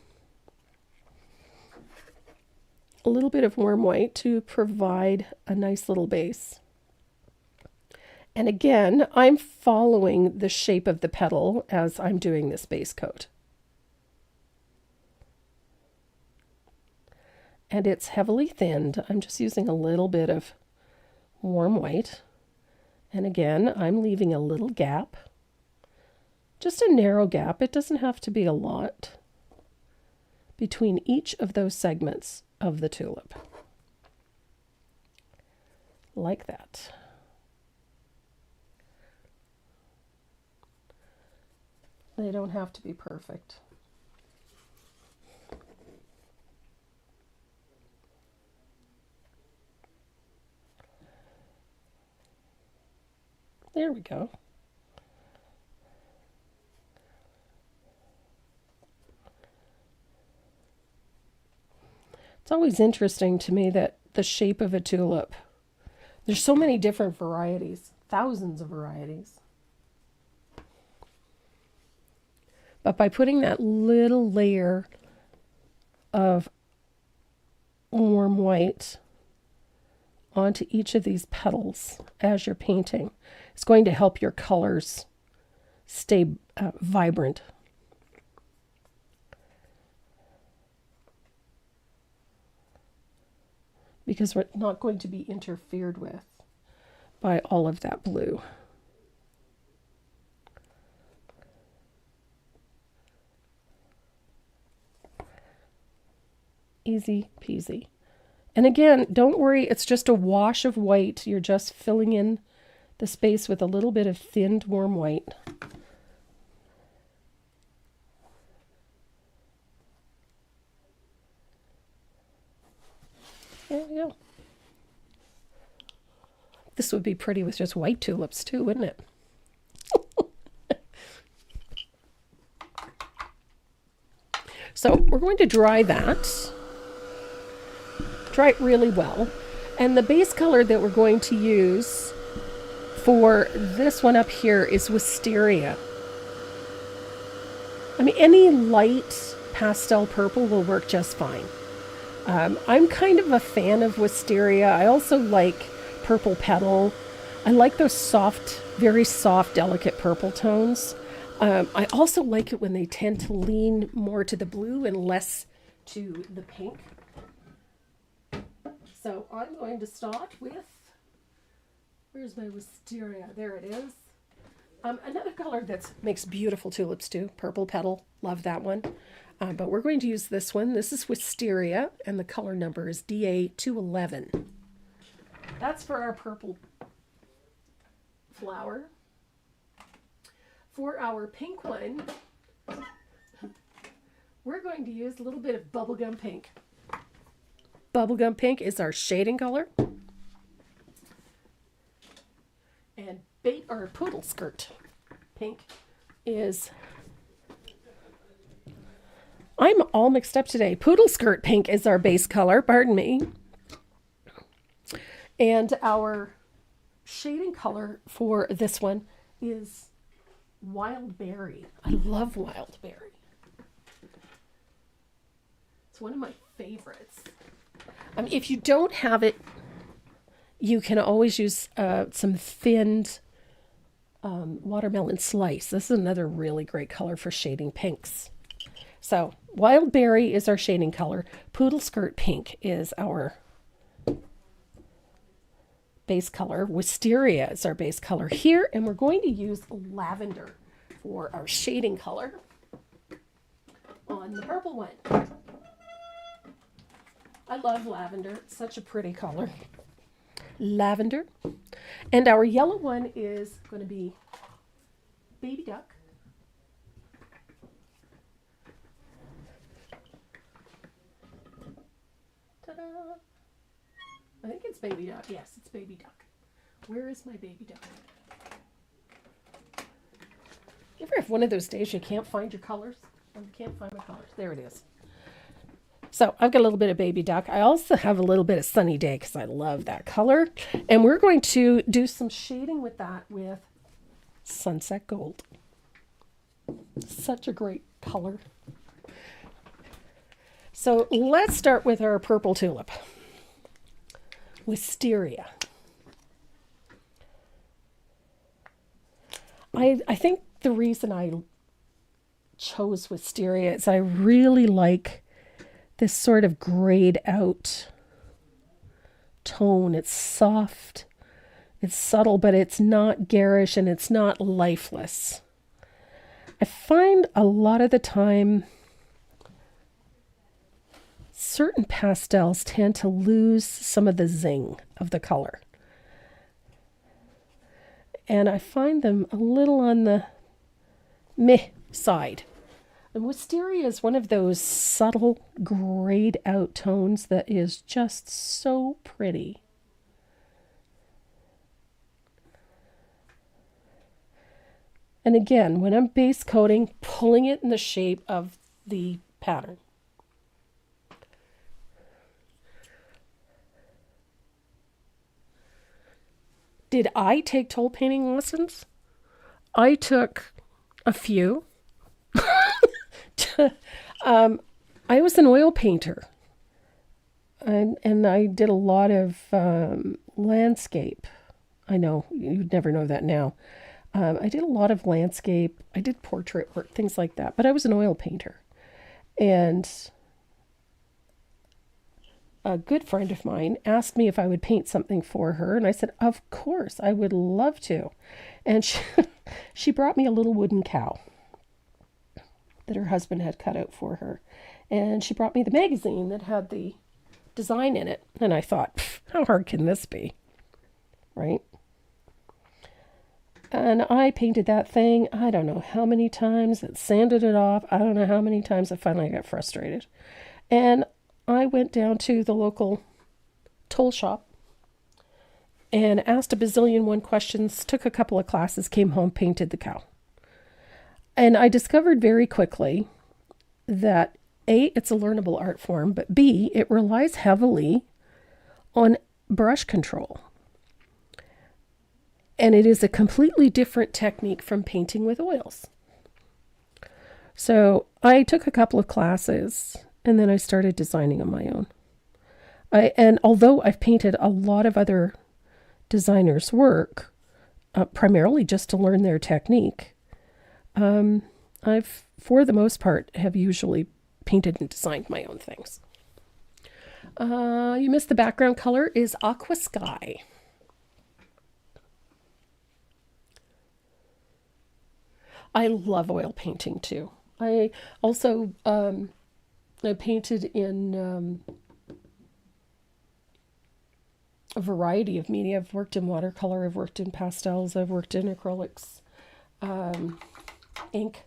a little bit of warm white to provide a nice little base. And again, I'm following the shape of the petal as I'm doing this base coat. And it's heavily thinned. I'm just using a little bit of warm white. And again, I'm leaving a little gap. Just a narrow gap. It doesn't have to be a lot between each of those segments of the tulip. Like that. They don't have to be perfect. There we go. It's always interesting to me that the shape of a tulip, there's so many different varieties, thousands of varieties. But by putting that little layer of warm white onto each of these petals as you're painting, it's going to help your colors stay vibrant. Because we're not going to be interfered with by all of that blue. Easy peasy. And again, don't worry, it's just a wash of white. You're just filling in the space with a little bit of thinned warm white. There we go. This would be pretty with just white tulips too, wouldn't it? So we're going to dry that. Dry it really well. And the base color that we're going to use for this one up here is wisteria. I mean, any light pastel purple will work just fine. I'm kind of a fan of wisteria. I also like purple petal. I like those soft, very soft, delicate purple tones. I also like it when they tend to lean more to the blue and less to the pink. So I'm going to start with, where's my wisteria? There it is. Another color that makes beautiful tulips too, purple petal. Love that one. But we're going to use this one. This is wisteria, and the color number is DA211. That's for our purple flower. For our pink one, we're going to use a little bit of bubblegum pink. Bubblegum pink is our shading color. And poodle skirt pink is, I'm all mixed up today. Poodle skirt pink is our base color, pardon me. And our shading color for this one is wild berry. I love wild berry. It's one of my favorites. If you don't have it, you can always use some thinned watermelon slice. This is another really great color for shading pinks. So wild berry is our shading color. Poodle skirt pink is our base color. Wisteria is our base color here. And we're going to use lavender for our shading color on the purple one. I love lavender. It's such a pretty color. Lavender. And our yellow one is going to be baby duck. Ta-da! I think it's baby duck. Yes, it's baby duck. Where is my baby duck? You ever have one of those days you can't find your colors? I can't find my colors. There it is. So I've got a little bit of baby duck. I also have a little bit of sunny day because I love that color. And we're going to do some shading with that with sunset gold. Such a great color. So let's start with our purple tulip. Wisteria. I think the reason I chose wisteria is I really like this sort of grayed out tone. It's soft, it's subtle, but it's not garish and it's not lifeless. I find a lot of the time certain pastels tend to lose some of the zing of the color. And I find them a little on the meh side. And wisteria is one of those subtle grayed out tones that is just so pretty. And again, when I'm base coating, pulling it in the shape of the pattern. Did I take toll painting lessons? I took a few. I was an oil painter, and I did a lot of landscape. I know you'd never know that now. I did a lot of landscape. I did portrait work, things like that. But I was an oil painter, and a good friend of mine asked me if I would paint something for her, and I said, "Of course, I would love to." And she brought me a little wooden cow that her husband had cut out for her. And she brought me the magazine that had the design in it. And I thought, how hard can this be? Right? And I painted that thing, I don't know how many times, and sanded it off. I don't know how many times. I finally got frustrated. And I went down to the local toll shop and asked a bazillion one questions, took a couple of classes, came home, painted the cow. And I discovered very quickly that A, it's a learnable art form, but B, it relies heavily on brush control. And it is a completely different technique from painting with oils. So I took a couple of classes and then I started designing on my own. And although I've painted a lot of other designers' work, primarily just to learn their technique, I've, for the most part, have usually painted and designed my own things. You missed the background color is Aqua Sky. I love oil painting too. I also I painted in a variety of media. I've worked in watercolor, I've worked in pastels, I've worked in acrylics, ink.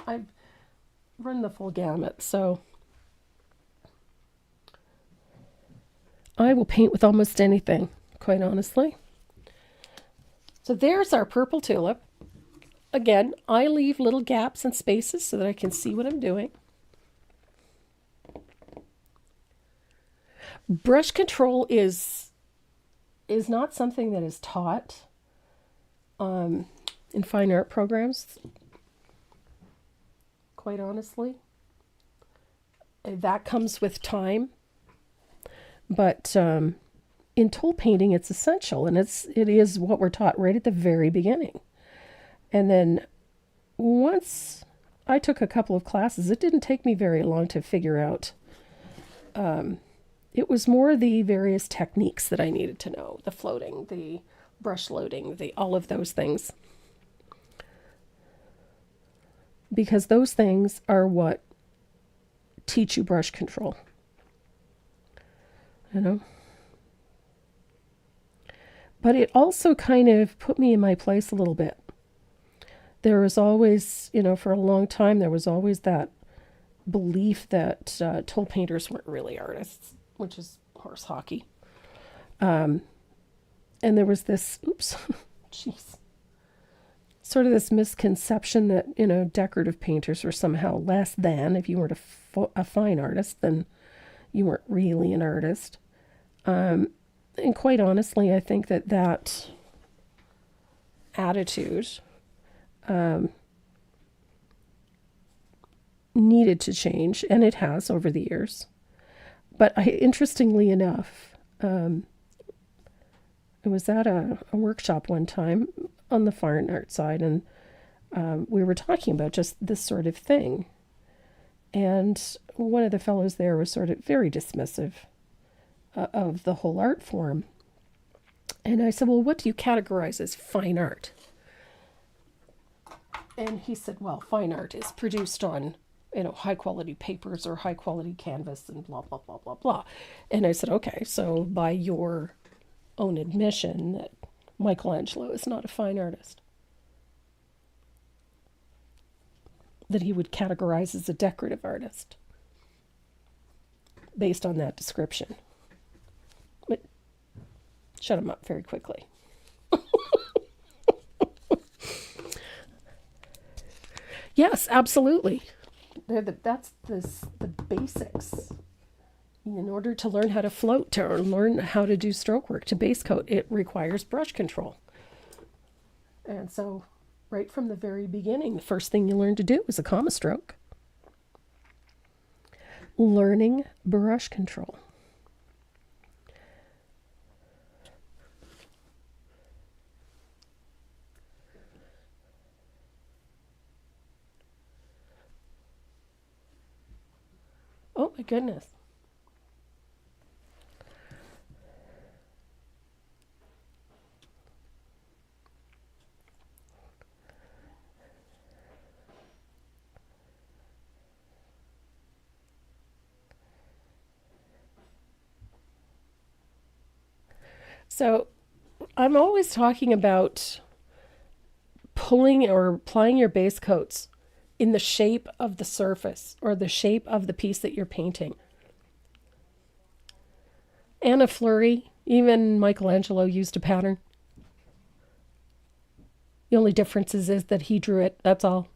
I've run the full gamut. So I will paint with almost anything, quite honestly. So there's our purple tulip. Again, I leave little gaps and spaces so that I can see what I'm doing. Brush control is not something that is taught in fine art programs, quite honestly. That comes with time. But in toll painting, it's essential, and it is what we're taught right at the very beginning. And then once I took a couple of classes, it didn't take me very long to figure out. It was more the various techniques that I needed to know, the floating, the brush loading, all of those things. Because those things are what teach you brush control. You know? But it also kind of put me in my place a little bit. There was always, for a long time, there was always that belief that toll painters weren't really artists, which is horse hockey. And there was this, jeez, sort of this misconception that, decorative painters were somehow less than. If you weren't a fine artist, then you weren't really an artist. And quite honestly, I think that attitude needed to change, and it has over the years. But interestingly enough, I was at a workshop one time on the fine art side, and we were talking about just this sort of thing. And one of the fellows there was sort of very dismissive of the whole art form. And I said, well, what do you categorize as fine art? And he said, well, fine art is produced on, high quality papers or high quality canvas and blah, blah, blah, blah, blah. And I said, okay, so by your own admission that Michelangelo is not a fine artist. that he would categorize as a decorative artist based on that description. But shut him up very quickly. Yes, absolutely. That's the basics. In order to learn how to float, to learn how to do stroke work, to base coat, it requires brush control. And so, right from the very beginning, the first thing you learn to do is a comma stroke. Learning brush control. Oh my goodness. So I'm always talking about pulling or applying your base coats in the shape of the surface or the shape of the piece that you're painting. Anna Fleury, even Michelangelo used a pattern. The only difference is that he drew it, that's all.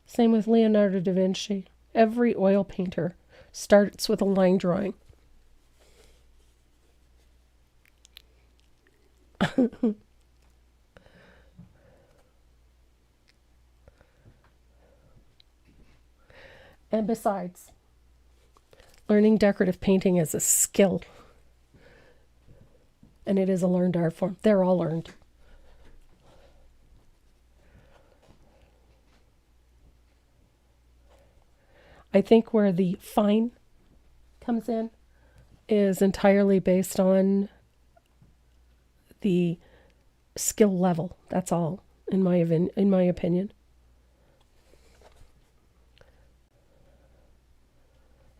Same with Leonardo da Vinci. Every oil painter starts with a line drawing. And besides, learning decorative painting is a skill. And it is a learned art form. They're all learned. I think where the fine comes in is entirely based on the skill level. That's all, in my opinion.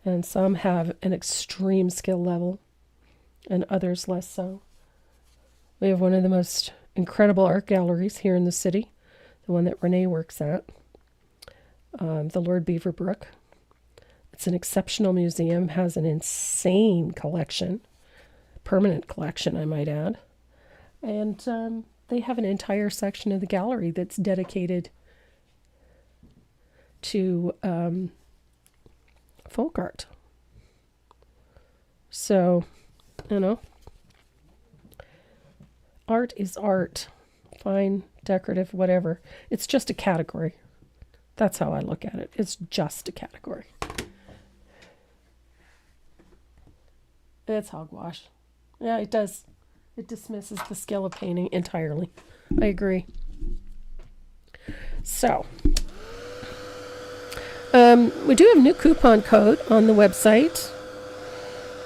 And some have an extreme skill level, and others less so. We have one of the most incredible art galleries here in the city, the one that Renee works at, the Lord Beaverbrook. It's an exceptional museum, has an insane collection, permanent collection, I might add. And they have an entire section of the gallery that's dedicated to folk art. So, art is art. Fine, decorative, whatever. It's just a category. That's how I look at it. It's just a category. It's hogwash. Yeah, it does. It dismisses the skill of painting entirely. I agree. So, we do have a new coupon code on the website.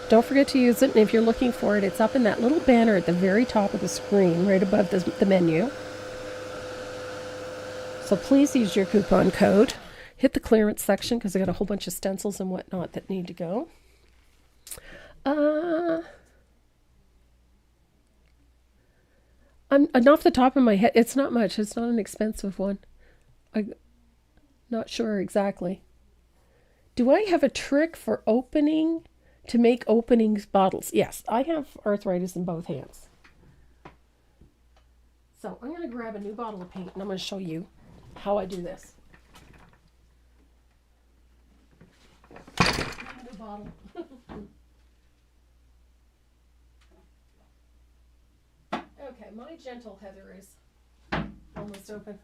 Don't forget to use it. And if you're looking for it, it's up in that little banner at the very top of the screen, right above the menu. So please use your coupon code. Hit the clearance section because I got a whole bunch of stencils and whatnot that need to go. I'm off the top of my head. It's not much. It's not an expensive one. I'm not sure exactly. Do I have a trick for opening to make openings bottles? Yes, I have arthritis in both hands. So I'm going to grab a new bottle of paint and I'm going to show you how I do this. New bottle. Okay, my gentle heather is almost open.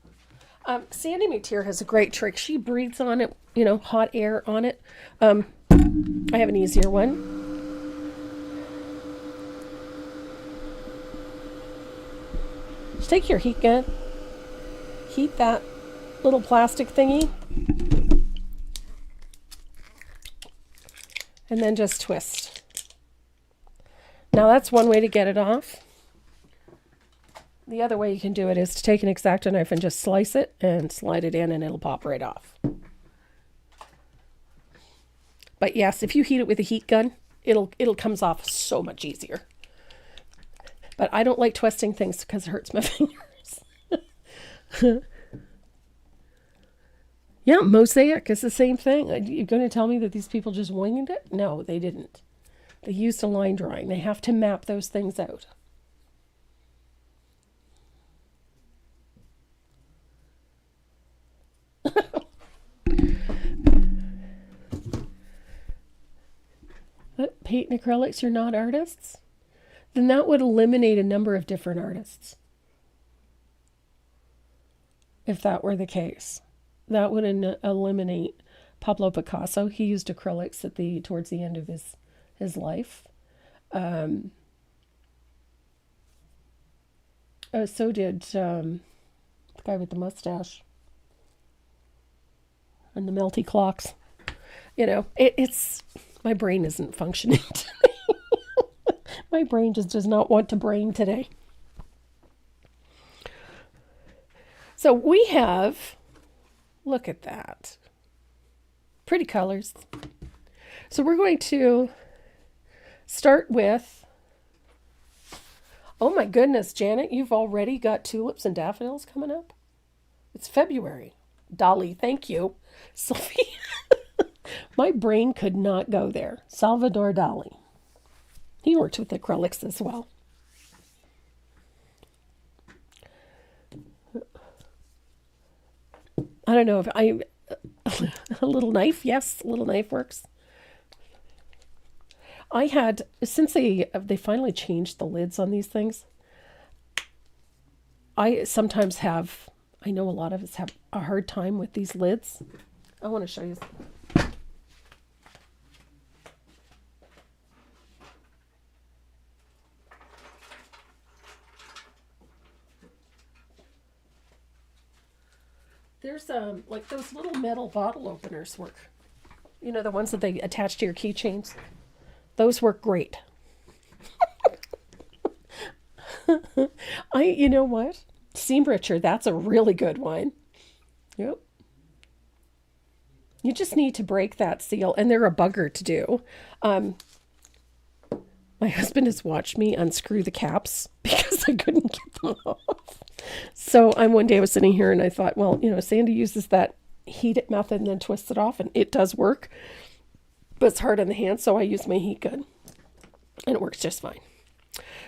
Sandy McTeer has a great trick. She breathes on it, hot air on it. I have an easier one. Just take your heat gun, heat that little plastic thingy, and then just twist. Now that's one way to get it off. The other way you can do it is to take an X-Acto knife and just slice it and slide it in and it'll pop right off. But yes, if you heat it with a heat gun, it'll comes off so much easier. But I don't like twisting things because it hurts my fingers. Yeah, mosaic is the same thing. You're going to tell me that these people just winged it? No, they didn't. They used a line drawing. They have to map those things out. What? Paint and acrylics, you're not artists? Then that would eliminate a number of different artists. If that were the case. That would eliminate Pablo Picasso. He used acrylics towards the end of his life. So did the guy with the mustache and the melty clocks. It's my brain isn't functioning today. My brain just does not want to brain today. So we have, look at that. Pretty colors. So we're going to start with, oh my goodness, Janet, you've already got tulips and daffodils coming up? It's February. Dolly, thank you. Sylvie, my brain could not go there. Salvador Dali. He worked with acrylics as well. I don't know if a little knife. Yes, a little knife works. I had, since they finally changed the lids on these things, I sometimes have, I know a lot of us have a hard time with these lids. I want to show you. There's like those little metal bottle openers work. You know, the ones that they attach to your keychains. Those work great. You know what? Seambricher, that's a really good one. Yep. You just need to break that seal, and they're a bugger to do. My husband has watched me unscrew the caps because I couldn't get them off. So one day I was sitting here and I thought, well, Sandy uses that heat it method and then twists it off, and it does work. But it's hard on the hand, so I use my heat gun. And it works just fine.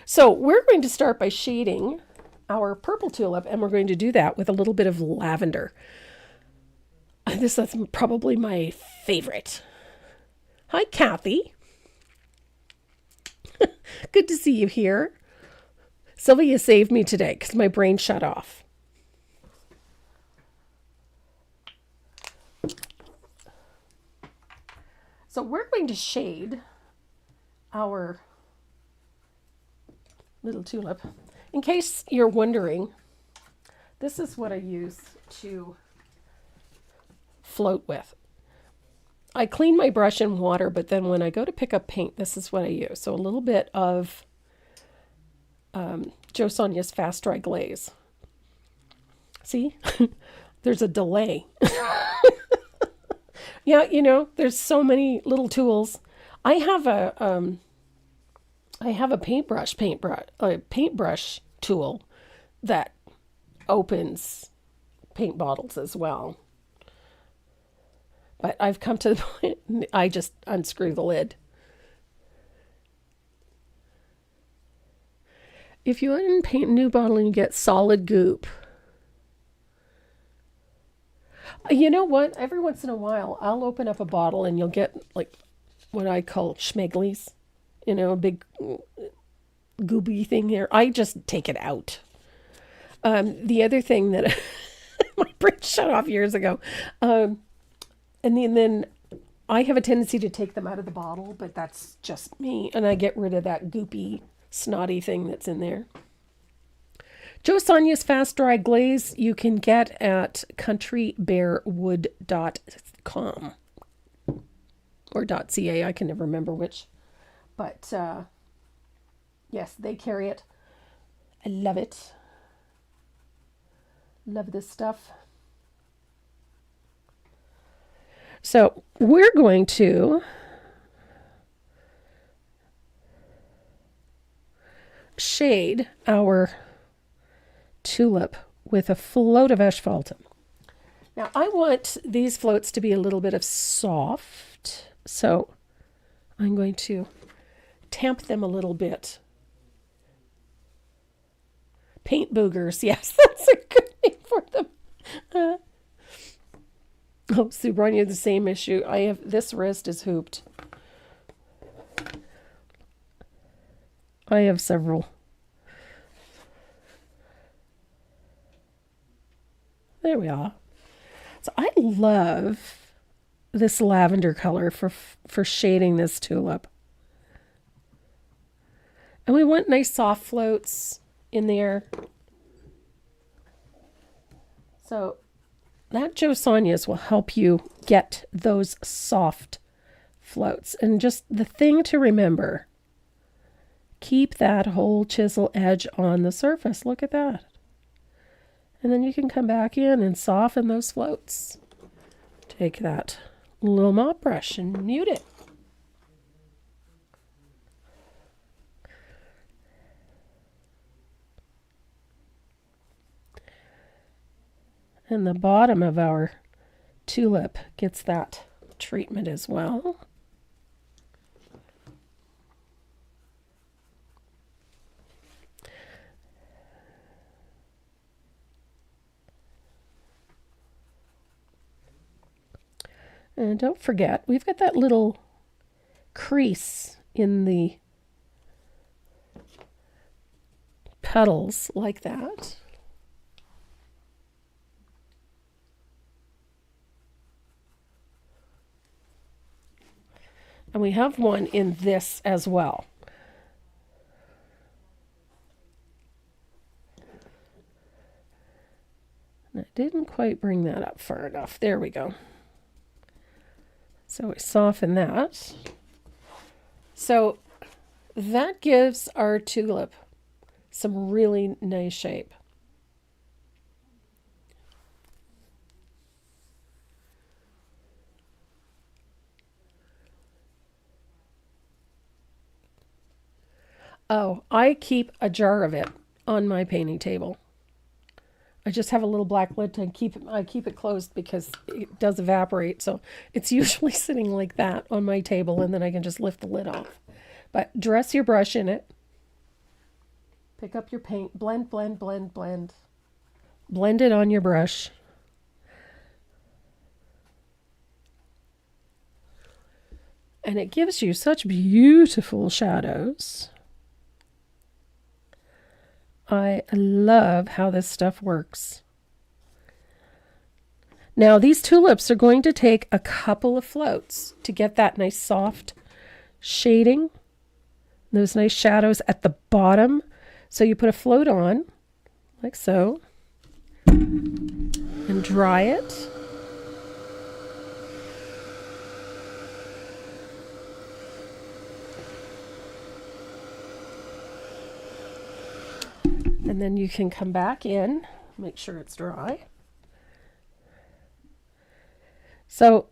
So we're going to start by shading our purple tulip, and we're going to do that with a little bit of lavender. That's probably my favorite. Hi, Kathy. Good to see you here. Sylvia saved me today because my brain shut off. So we're going to shade our little tulip. In case you're wondering, this is what I use to float with. I clean my brush in water, but then when I go to pick up paint, this is what I use. So a little bit of Jo Sonia's Fast Dry Glaze. See? There's a delay. Yeah, there's so many little tools. I have a paintbrush tool that opens paint bottles as well. But I've come to the point, I just unscrew the lid. If you unpaint a new bottle and you get solid goop, you know what? Every once in a while, I'll open up a bottle and you'll get like what I call schmeglies, a big gooby thing here. I just take it out. The other thing that my brain shut off years ago, and then I have a tendency to take them out of the bottle, but that's just me, and I get rid of that goopy, snotty thing that's in there. Jo Sonia's Fast Dry Glaze you can get at countrybearwood.com or .ca. I can never remember which. But yes, they carry it. I love it. Love this stuff. So we're going to shade our tulip with a float of asphaltum. Now I want these floats to be a little bit of soft, so I'm going to tamp them a little bit. Paint boogers, yes, that's a good name for them. Oh, Sue Brown, you have the same issue. I have, this wrist is hooped. I have several. There we are. So I love this lavender color for shading this tulip. And we want nice soft floats in there. So that Joe Sonia's will help you get those soft floats. And just the thing to remember, keep that whole chisel edge on the surface. Look at that. And then you can come back in and soften those floats. Take that little mop brush and mute it. And the bottom of our tulip gets that treatment as well. And don't forget, we've got that little crease in the petals like that. And we have one in this as well. And I didn't quite bring that up far enough. There we go. So we soften that. So that gives our tulip some really nice shape. Oh, I keep a jar of it on my painting table. I just have a little black lid to keep it. I keep it closed because it does evaporate. So it's usually sitting like that on my table, and then I can just lift the lid off. But dress your brush in it. Pick up your paint. Blend, blend, blend, blend. Blend it on your brush. And it gives you such beautiful shadows. I love how this stuff works. Now these tulips are going to take a couple of floats to get that nice soft shading, those nice shadows at the bottom. So you put a float on, like so, and dry it. And then you can come back in, make sure it's dry. So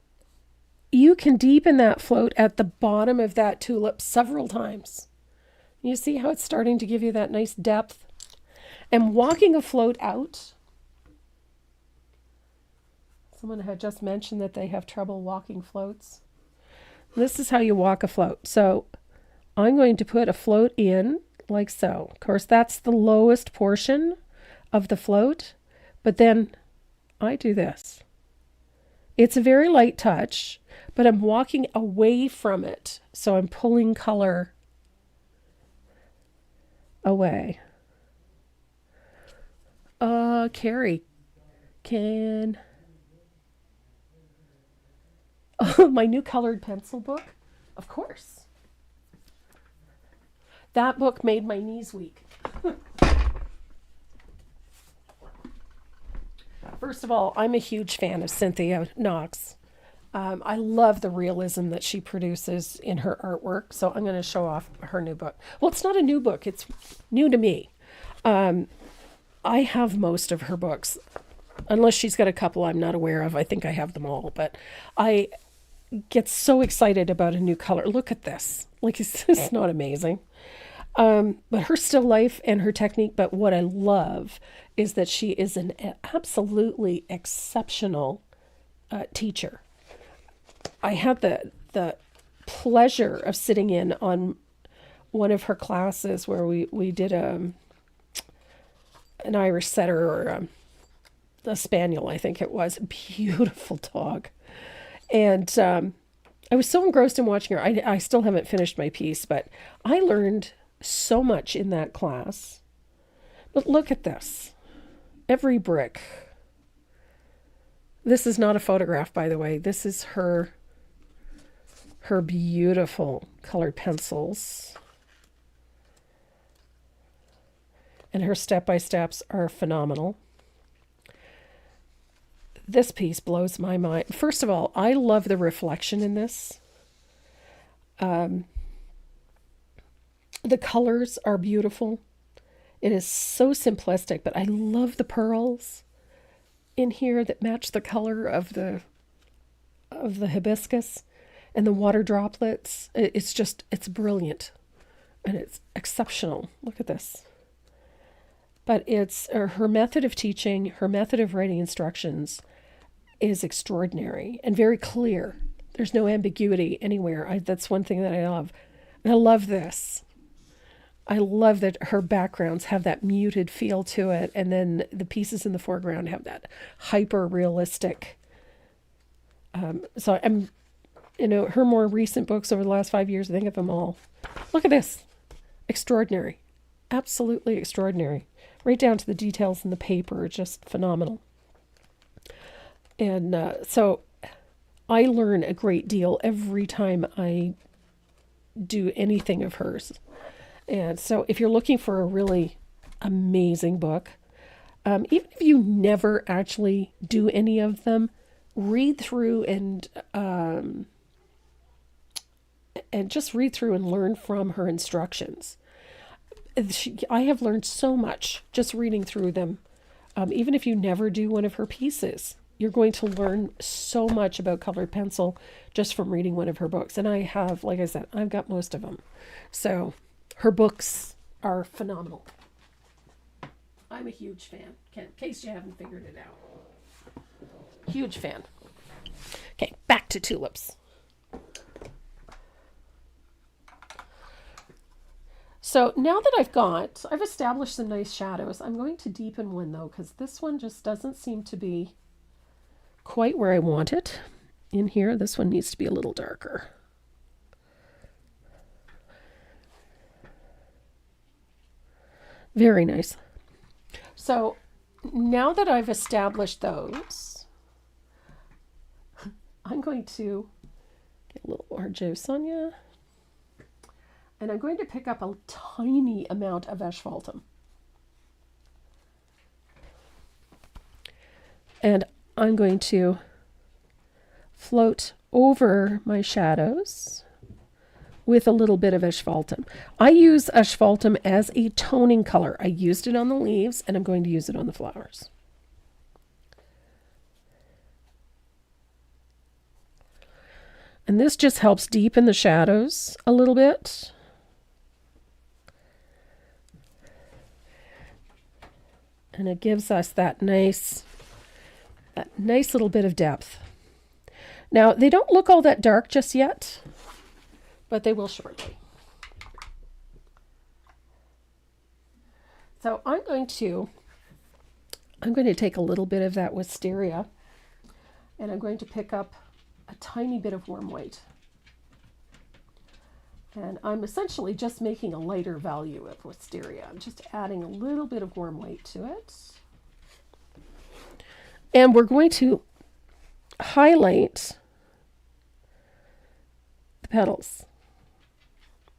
you can deepen that float at the bottom of that tulip several times. You see how it's starting to give you that nice depth? And walking a float out, someone had just mentioned that they have trouble walking floats. This is how you walk a float. So I'm going to put a float in like so. Of course, that's the lowest portion of the float, but then I do this. It's a very light touch, but I'm walking away from it. So I'm pulling color away. Carrie, can... Oh, my new colored pencil book? Of course. That book made my knees weak. First of all, I'm a huge fan of Cynthia Knox. I love the realism that she produces in her artwork, so I'm going to show off her new book. Well, it's not a new book. It's new to me. I have most of her books, unless she's got a couple I'm not aware of. I think I have them all, but I get so excited about a new color. Look at this. Like, is this not amazing? But her still life and her technique. But what I love is that she is an absolutely exceptional teacher. I had the pleasure of sitting in on one of her classes where we did an Irish setter or a spaniel, I think it was. Beautiful dog. And I was so engrossed in watching her. I still haven't finished my piece, but I learned so much in that class. But look at this. Every brick. This is not a photograph, by the way. This is her beautiful colored pencils. And her step-by-steps are phenomenal. This piece blows my mind. First of all, I love the reflection in this. The colors are beautiful. It is so simplistic, but I love the pearls in here that match the color of the hibiscus and the water droplets. It's brilliant and it's exceptional. Look at this. But it's her method of teaching, her method of writing instructions is extraordinary and very clear. There's no ambiguity anywhere. That's one thing that I love. And I love this. I love that her backgrounds have that muted feel to it, and then the pieces in the foreground have that hyper realistic. So I'm, her more recent books over the last 5 years, I think of them all. Look at this. Extraordinary. Absolutely extraordinary. Right down to the details in the paper, just phenomenal. And so I learn a great deal every time I do anything of hers. And so if you're looking for a really amazing book, even if you never actually do any of them, read through and just read through and learn from her instructions. I have learned so much just reading through them. Even if you never do one of her pieces, you're going to learn so much about colored pencil just from reading one of her books. And I have, like I said, I've got most of them. So her books are phenomenal. I'm a huge fan, in case you haven't figured it out. Huge fan. Okay, back to tulips. So now that I've established some nice shadows, I'm going to deepen one though, because this one just doesn't seem to be quite where I want it in here. This one needs to be a little darker. Very nice. So now that I've established those, I'm going to get a little more juice on you. And I'm going to pick up a tiny amount of asphaltum. And I'm going to float over my shadows with a little bit of asphaltum. I use asphaltum as a toning color. I used it on the leaves, and I'm going to use it on the flowers. And this just helps deepen the shadows a little bit. And it gives us that nice little bit of depth. Now, they don't look all that dark just yet, but they will shortly. So I'm going to take a little bit of that wisteria, and I'm going to pick up a tiny bit of warm white. And I'm essentially just making a lighter value of wisteria. I'm just adding a little bit of warm white to it. And we're going to highlight the petals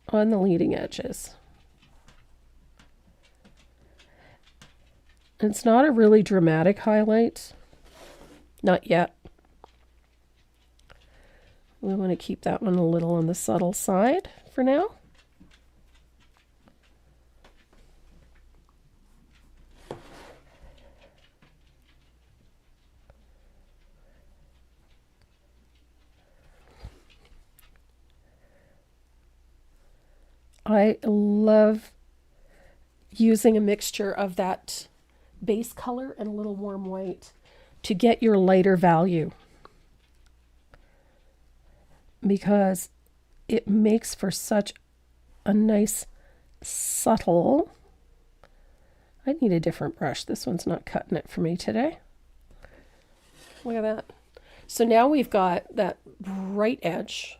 on the leading edges. It's not a really dramatic highlight. Not yet. We want to keep that one a little on the subtle side for now. I love using a mixture of that base color and a little warm white to get your lighter value, because it makes for such a nice subtle. I need a different brush. This one's not cutting it for me today. Look at that. So now we've got that bright edge.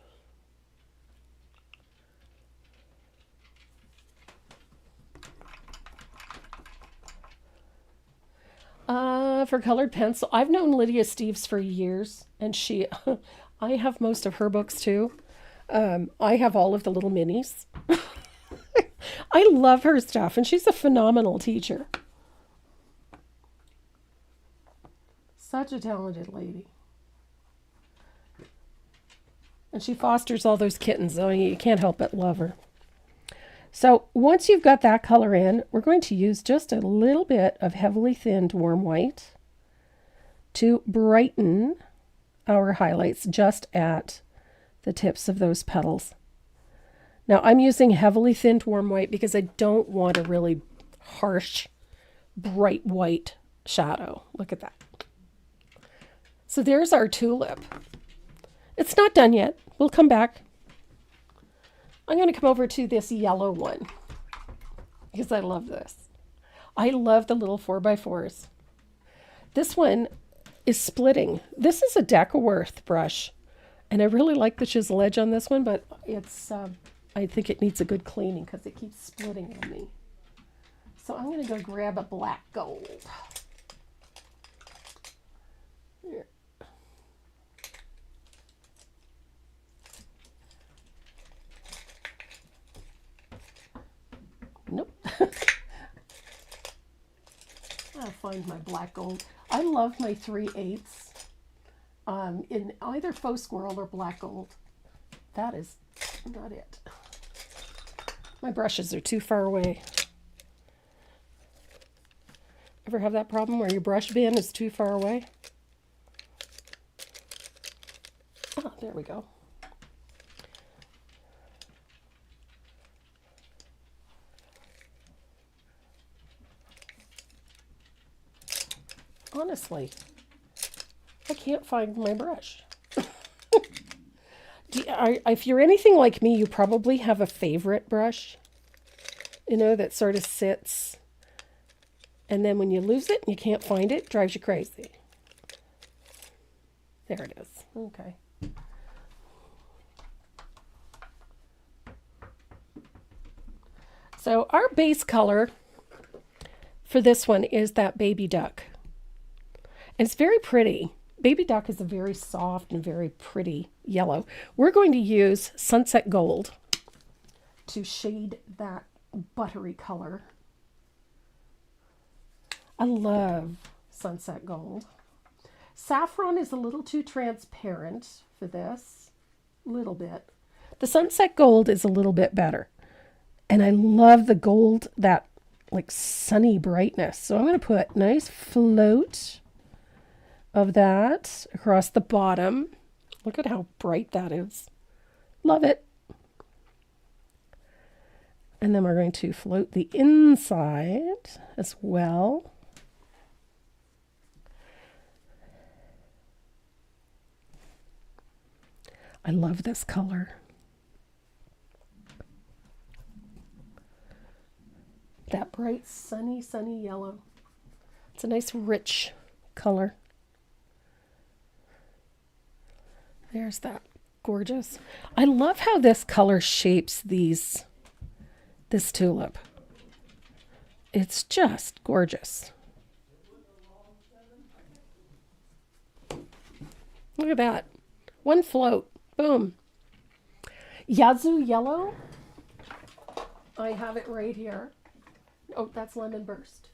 For colored pencil, I've known Lydia Steves for years, and I have most of her books too. I have all of the little minis. I love her stuff, and she's a phenomenal teacher. Such a talented lady. And she fosters all those kittens, so you can't help but love her. So once you've got that color in, we're going to use just a little bit of heavily thinned warm white to brighten our highlights just at the tips of those petals. Now I'm using heavily thinned warm white because I don't want a really harsh, bright white shadow. Look at that. So there's our tulip. It's not done yet. We'll come back. I'm going to come over to this yellow one because I love this. I love the little 4x4s. This one is splitting. This is a Decoworth brush, and I really like the chisel edge on this one, but it's I think it needs a good cleaning because it keeps splitting on me. So I'm going to go grab a black gold. Here. Nope. I'll find my black gold. I love my 3/8 in either faux squirrel or black gold. That is not it. My brushes are too far away. Ever have that problem where your brush bin is too far away? Oh, there we go. Honestly, I can't find my brush. If you're anything like me, you probably have a favorite brush, that sort of sits, and then when you lose it and you can't find it, it drives you crazy. There it is. Okay. So our base color for this one is that baby duck. And it's very pretty. Baby duck is a very soft and very pretty yellow. We're going to use Sunset Gold to shade that buttery color. I love Sunset Gold. Saffron is a little too transparent for this. A little bit. The Sunset Gold is a little bit better. And I love the gold, that like sunny brightness. So I'm going to put nice float of that across the bottom. Look at how bright that is. Love it. And then we're going to float the inside as well. I love this color. That bright, sunny yellow. It's a nice, rich color. There's that. Gorgeous. I love how this color shapes this tulip. It's just gorgeous. Look at that. One float. Boom. Yazoo yellow. I have it right here. Oh, that's lemon burst.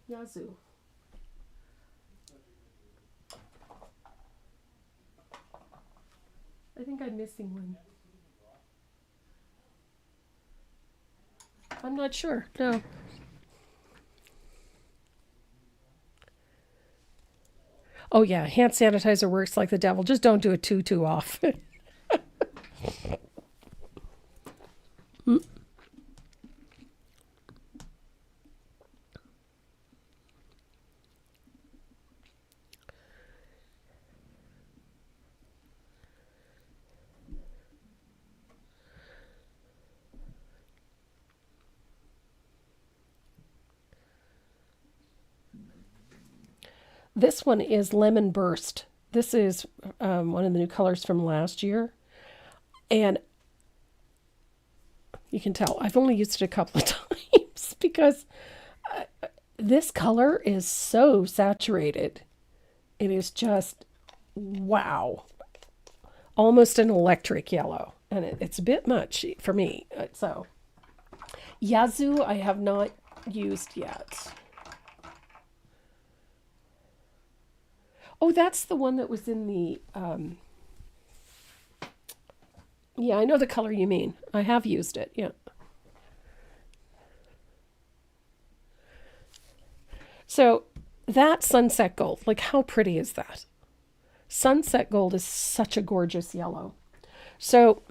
Yazoo. I think I'm missing one. I'm not sure. No. Oh yeah, hand sanitizer works like the devil. Just don't do it too often. This one is Lemon Burst. This is one of the new colors from last year. And you can tell I've only used it a couple of times because this color is so saturated. It is just, wow. Almost an electric yellow. And it's a bit much for me. So, Yazoo I have not used yet. Oh, that's the one that was in the... yeah, I know the color you mean. I have used it, yeah. So, that Sunset Gold, like how pretty is that? Sunset Gold is such a gorgeous yellow. So,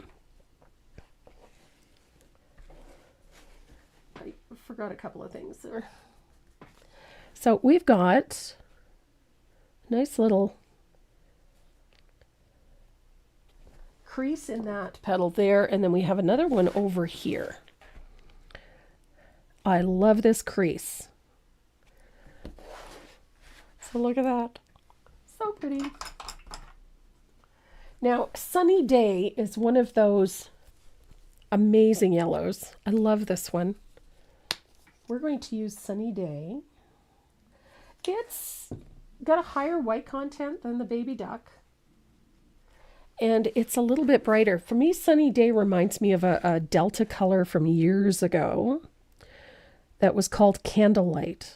I forgot a couple of things there. So, we've got a nice little crease in that petal there, and then we have another one over here. I love this crease. So look at that. So pretty. Now, Sunny Day is one of those amazing yellows. I love this one. We're going to use Sunny Day. It's got a higher white content than the Baby Duck. And it's a little bit brighter. For me, Sunny Day reminds me of a Delta color from years ago that was called Candlelight.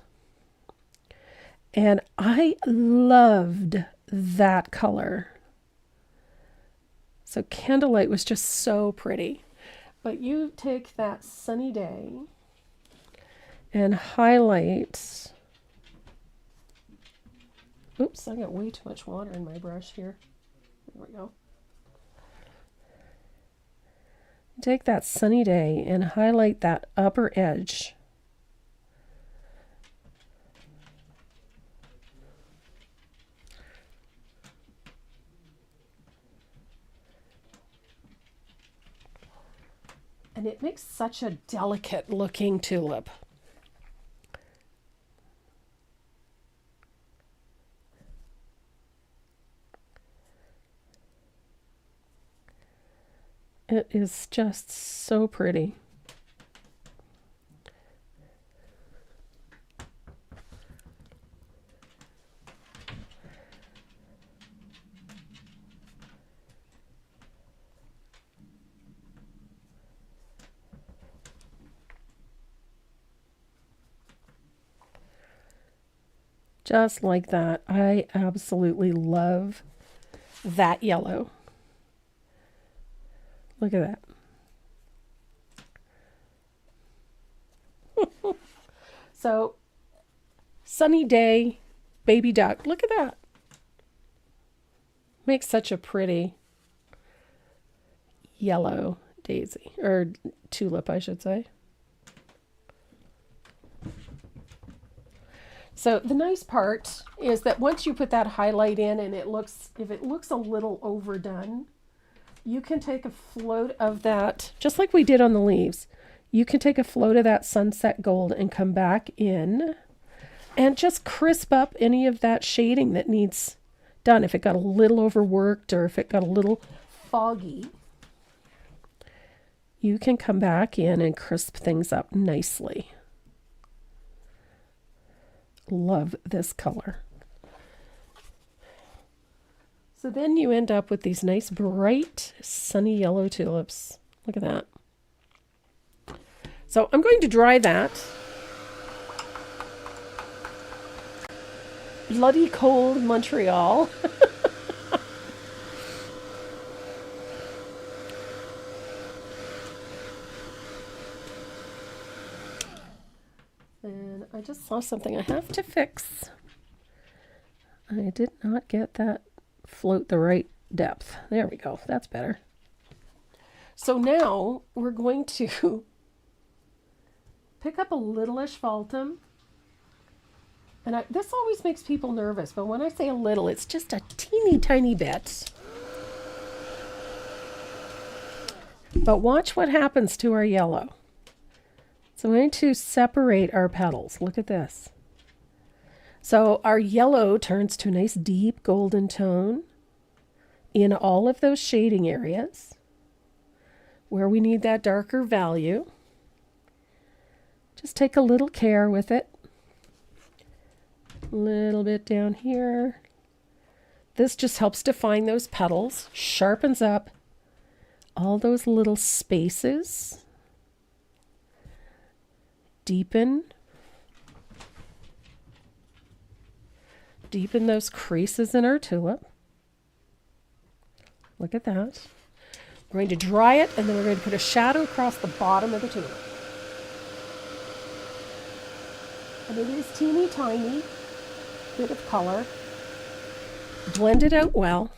And I loved that color. So Candlelight was just so pretty. But you take that Sunny Day and highlight... Oops, I got way too much water in my brush here. There we go. Take that Sunny Day and highlight that upper edge. And it makes such a delicate looking tulip. It is just so pretty. Just like that. I absolutely love that yellow. Look at that. So, Sunny Day, Baby Duck. Look at that. Makes such a pretty yellow daisy, or tulip, I should say. So the nice part is that once you put that highlight in and if it looks a little overdone, you can take a float of that, just like we did on the leaves. You can take a float of that Sunset Gold and come back in and just crisp up any of that shading that needs done. If it got a little overworked or if it got a little foggy, you can come back in and crisp things up nicely. Love this color. So then you end up with these nice bright sunny yellow tulips. Look at that. So I'm going to dry that. Bloody cold Montreal. And I just saw something I have to fix. I did not get that float the right depth. There we go. That's better. So now we're going to pick up a little asphaltum. And this always makes people nervous, but when I say a little, it's just a teeny tiny bit. But watch what happens to our yellow. So I'm going to separate our petals. Look at this. So our yellow turns to a nice deep golden tone in all of those shading areas where we need that darker value. Just take a little care with it. A little bit down here. This just helps define those petals, sharpens up all those little spaces, deepen those creases in our tulip. Look at that. We're going to dry it, and then we're going to put a shadow across the bottom of the tulip. And it is teeny tiny bit of color. Blend it out well.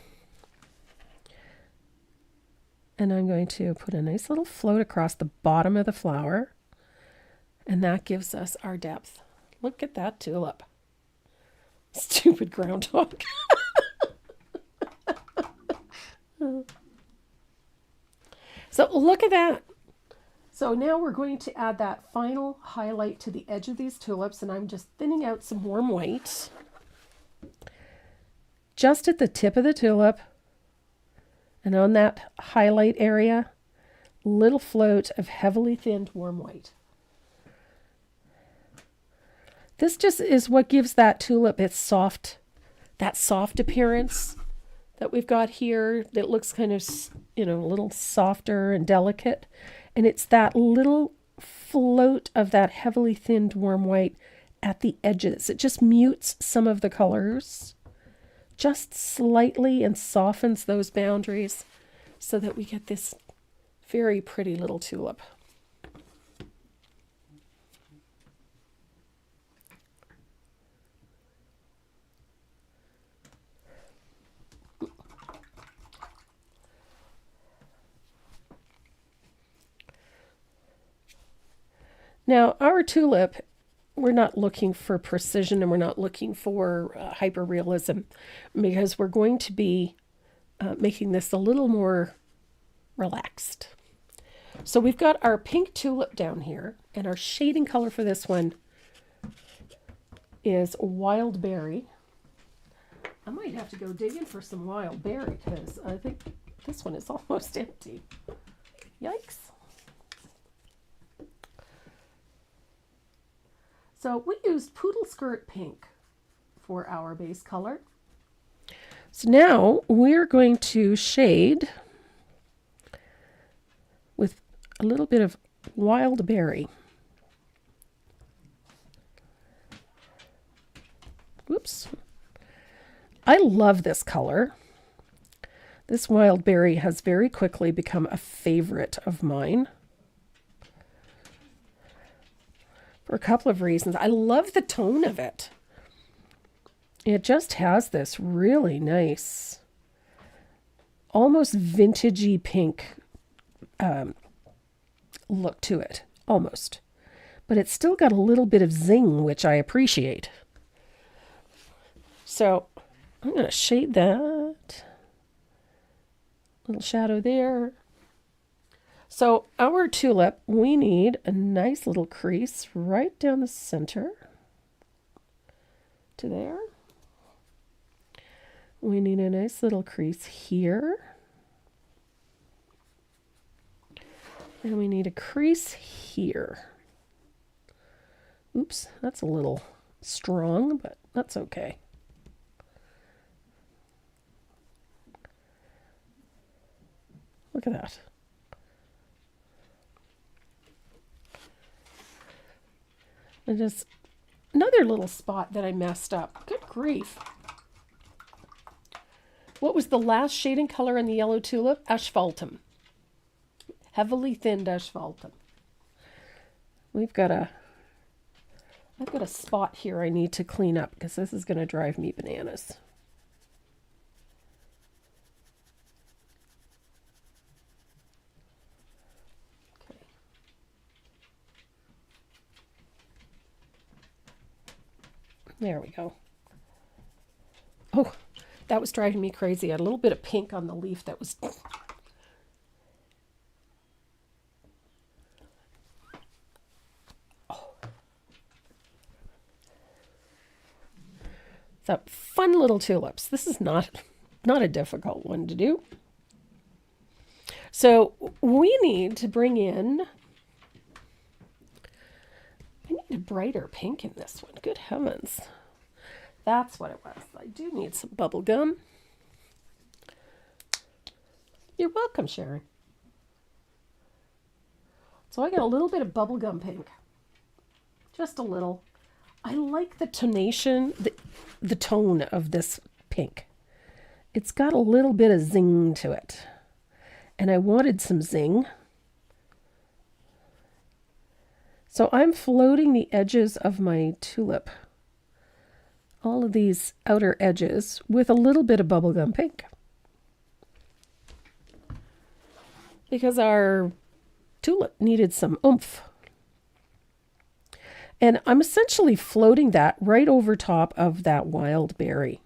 And I'm going to put a nice little float across the bottom of the flower. And that gives us our depth. Look at that tulip. Stupid groundhog. So look at that. So now we're going to add that final highlight to the edge of these tulips, and I'm just thinning out some warm white. Just at the tip of the tulip, and on that highlight area, little float of heavily thinned warm white. This just is what gives that tulip its soft appearance that we've got here. That looks kind of, a little softer and delicate. And it's that little float of that heavily thinned warm white at the edges. It just mutes some of the colors, just slightly, and softens those boundaries so that we get this very pretty little tulip. Now, our tulip, we're not looking for precision, and we're not looking for hyper-realism, because we're going to be making this a little more relaxed. So we've got our pink tulip down here, and our shading color for this one is Wild Berry. I might have to go digging for some Wild Berry, because I think this one is almost empty. Yikes. So we used Poodle Skirt Pink for our base color. So now we're going to shade with a little bit of Wild Berry. Whoops. I love this color. This Wild Berry has very quickly become a favorite of mine. For a couple of reasons. I love the tone of it. It just has this really nice, almost vintagey pink look to it. Almost. But it's still got a little bit of zing, which I appreciate. So I'm going to shade that. Little shadow there. So our tulip, we need a nice little crease right down the center to there. We need a nice little crease here. And we need a crease here. Oops, that's a little strong, but that's okay. Look at that. And just another little spot that I messed up. Good grief. What was the last shading color in the yellow tulip? Asphaltum. Heavily thinned asphaltum. I've got a spot here I need to clean up, because this is going to drive me bananas. There we go. Oh, that was driving me crazy. I had a little bit of pink on the leaf that was... Oh. So fun little tulips. This is not a difficult one to do. So we need to bring in, I need a brighter pink in this one. Good heavens. That's what it was. I do need some bubble gum. You're welcome, Sharon. So I got a little bit of bubblegum pink. Just a little. I like the tonation, the tone of this pink. It's got a little bit of zing to it. And I wanted some zing. So I'm floating the edges of my tulip, all of these outer edges, with a little bit of bubblegum pink. Because our tulip needed some oomph. And I'm essentially floating that right over top of that wild berry.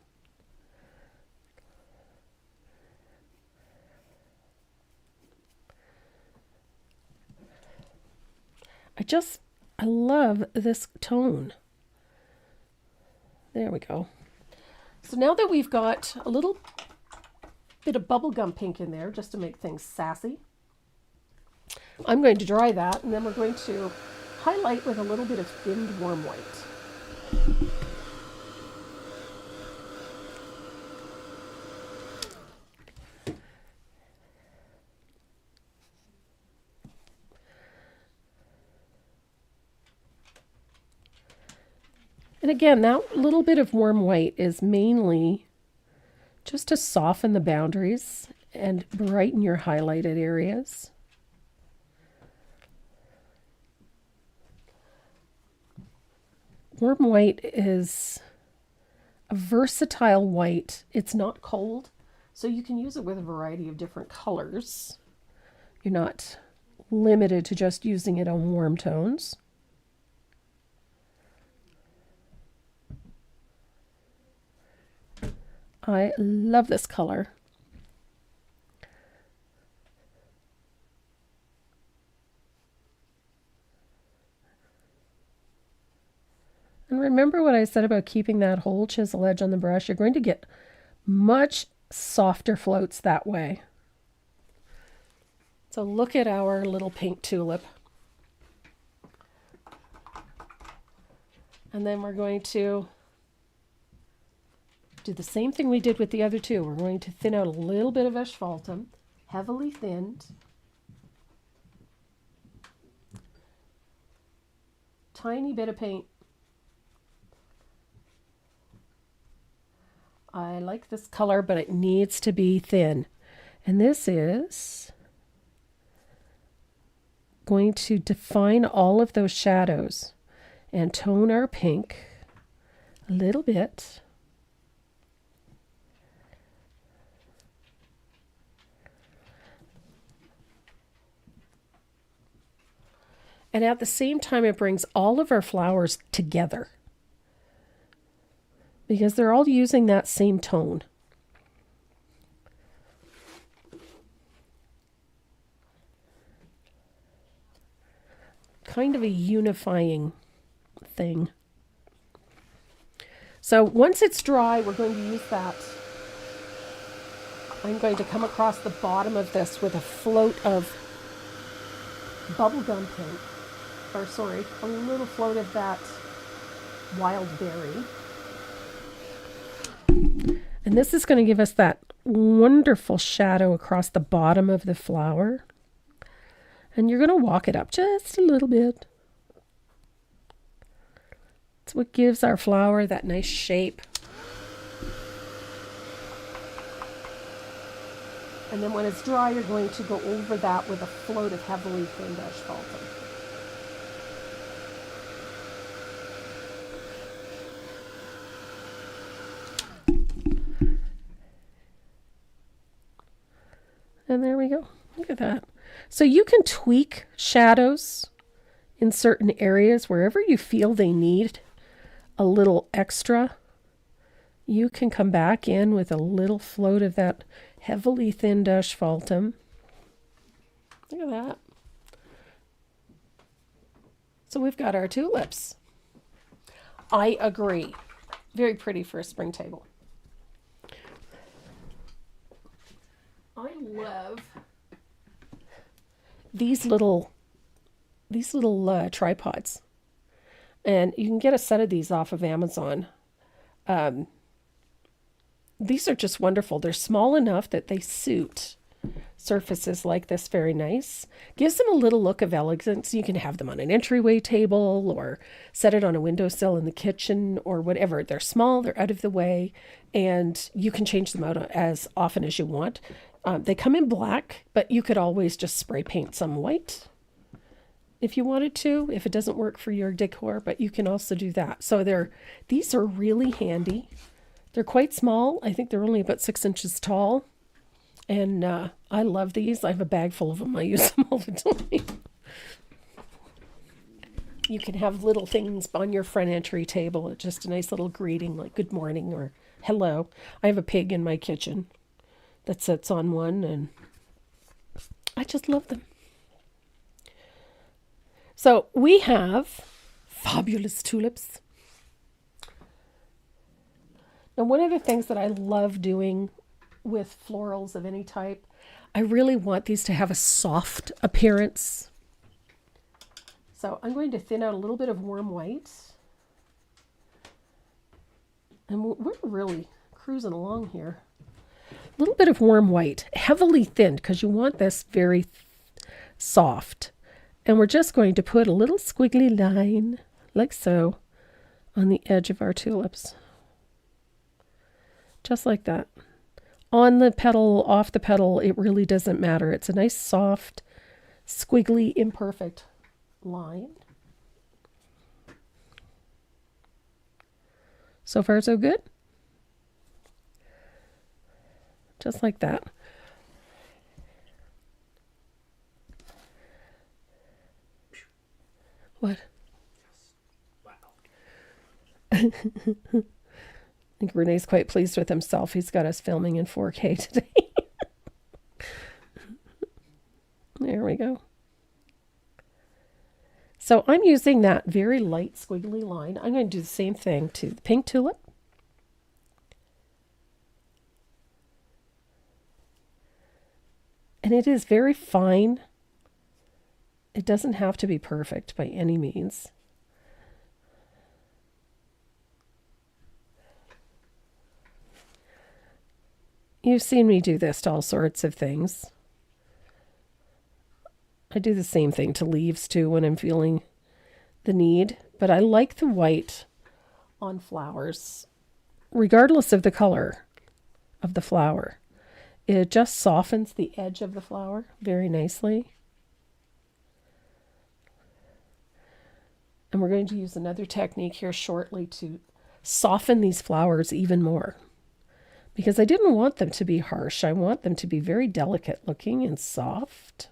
I love this tone. There we go. So now that we've got a little bit of bubblegum pink in there, just to make things sassy, I'm going to dry that, and then we're going to highlight with a little bit of thinned warm white. And again, that little bit of warm white is mainly just to soften the boundaries and brighten your highlighted areas. Warm white is a versatile white. It's not cold, so you can use it with a variety of different colors. You're not limited to just using it on warm tones. I love this color. And remember what I said about keeping that whole chisel edge on the brush. You're going to get much softer floats that way. So look at our little pink tulip. And then we're going to do the same thing we did with the other two. We're going to thin out a little bit of asphaltum, heavily thinned. Tiny bit of paint. I like this color, but it needs to be thin. And this is going to define all of those shadows and tone our pink a little bit. And at the same time, it brings all of our flowers together, because they're all using that same tone. Kind of a unifying thing. So once it's dry, we're going to use that. I'm going to come across the bottom of this with a float of bubblegum pink. Or sorry, a little float of that wild berry. And this is going to give us that wonderful shadow across the bottom of the flower. And you're going to walk it up just a little bit. It's what gives our flower that nice shape. And then when it's dry, you're going to go over that with a float of heavily thinned asphaltum. And there we go. Look at that. So you can tweak shadows in certain areas wherever you feel they need a little extra. You can come back in with a little float of that heavily thinned asphaltum. Look at that. So we've got our tulips. I agree. Very pretty for a spring table. I love these little tripods. And you can get a set of these off of Amazon. These are just wonderful. They're small enough that they suit surfaces like this very nice. Gives them a little look of elegance. You can have them on an entryway table or set it on a windowsill in the kitchen or whatever. They're small, they're out of the way, and you can change them out as often as you want. They come in black, but you could always just spray paint some white if you wanted to, if it doesn't work for your decor, but you can also do that. So these are really handy. They're quite small. I think they're only about 6 inches tall. And I love these. I have a bag full of them. I use them all the time. You can have little things on your front entry table. It's just a nice little greeting like good morning or hello. I have a pig in my kitchen that sits on one, and I just love them. So we have fabulous tulips. Now, one of the things that I love doing with florals of any type, I really want these to have a soft appearance. So I'm going to thin out a little bit of warm white. And we're really cruising along here. A little bit of warm white, heavily thinned, because you want this very soft. And we're just going to put a little squiggly line, like so, on the edge of our tulips. Just like that. On the petal, off the petal, it really doesn't matter. It's a nice, soft, squiggly, imperfect line. So far, so good. Just like that. What?
Wow.
I think Renee's quite pleased with himself. He's got us filming in 4K today. There we go. So I'm using that very light squiggly line. I'm going to do the same thing to the pink tulip. And it is very fine. It doesn't have to be perfect by any means. You've seen me do this to all sorts of things. I do the same thing to leaves too when I'm feeling the need. But I like the white on flowers, regardless of the color of the flower. It just softens the edge of the flower very nicely. And we're going to use another technique here shortly to soften these flowers even more. Because I didn't want them to be harsh. I want them to be very delicate looking and soft.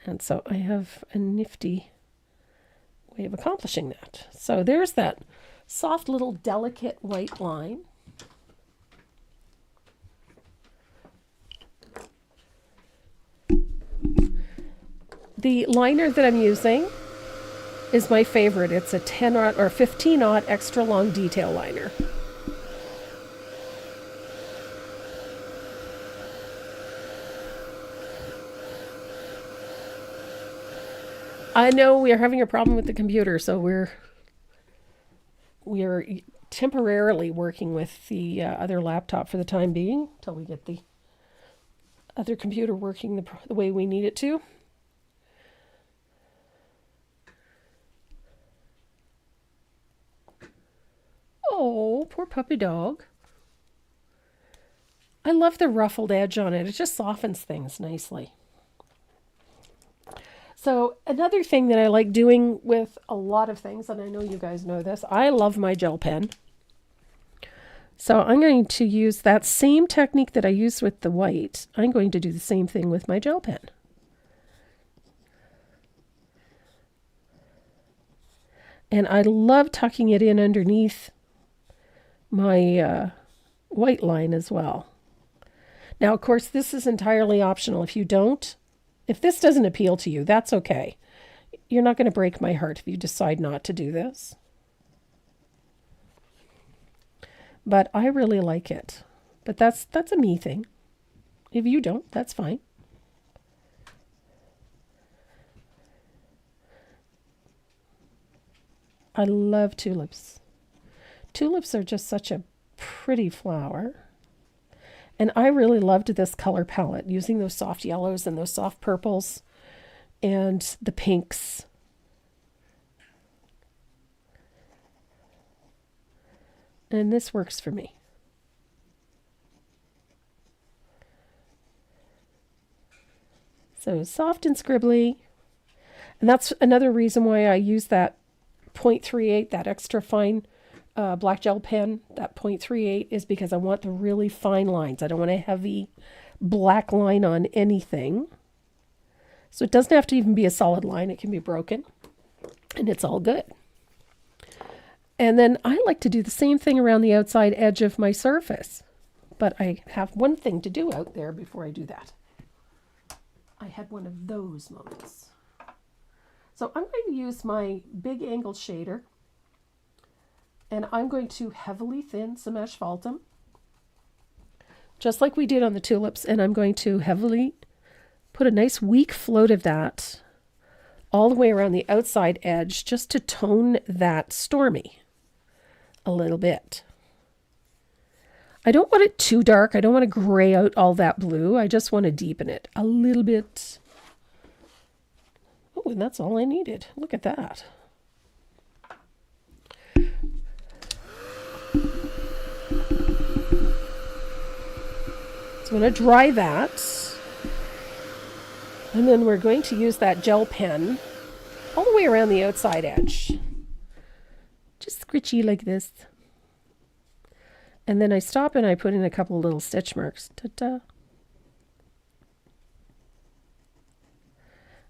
And so I have a nifty way of accomplishing that. So there's that soft little delicate white line. The liner that I'm using is my favorite. It's a 10-aught or 15-aught extra long detail liner. I know we are having a problem with the computer, so we are temporarily working with the other laptop for the time being until we get the other computer working the way we need it to. Oh, poor puppy dog. I love the ruffled edge on it. It just softens things nicely. So another thing that I like doing with a lot of things, and I know you guys know this, I love my gel pen. So I'm going to use that same technique that I used with the white. I'm going to do the same thing with my gel pen. And I love tucking it in underneath my white line as well. Now, of course, this is entirely optional. If you don't If this doesn't appeal to you, that's okay. You're not going to break my heart if you decide not to do this. But I really like it. But that's a me thing. If you don't, that's fine. I love tulips. Tulips are just such a pretty flower. And I really loved this color palette, using those soft yellows and those soft purples and the pinks. And this works for me. So soft and scribbly. And that's another reason why I use that 0.38, that extra fine black gel pen, that 0.38, is because I want the really fine lines. I don't want a heavy black line on anything. So it doesn't have to even be a solid line. It can be broken. And it's all good. And then I like to do the same thing around the outside edge of my surface. But I have one thing to do out there before I do that. I had one of those moments. So I'm going to use my big angle shader, and I'm going to heavily thin some asphaltum, just like we did on the tulips, and I'm going to heavily put a nice weak float of that all the way around the outside edge, just to tone that stormy a little bit. I don't want it too dark. I don't want to gray out all that blue. I just want to deepen it a little bit. Oh, and that's all I needed. Look at that. So I'm going to dry that. And then we're going to use that gel pen all the way around the outside edge. Just scritchy like this. And then I stop and I put in a couple little stitch marks. Ta-da.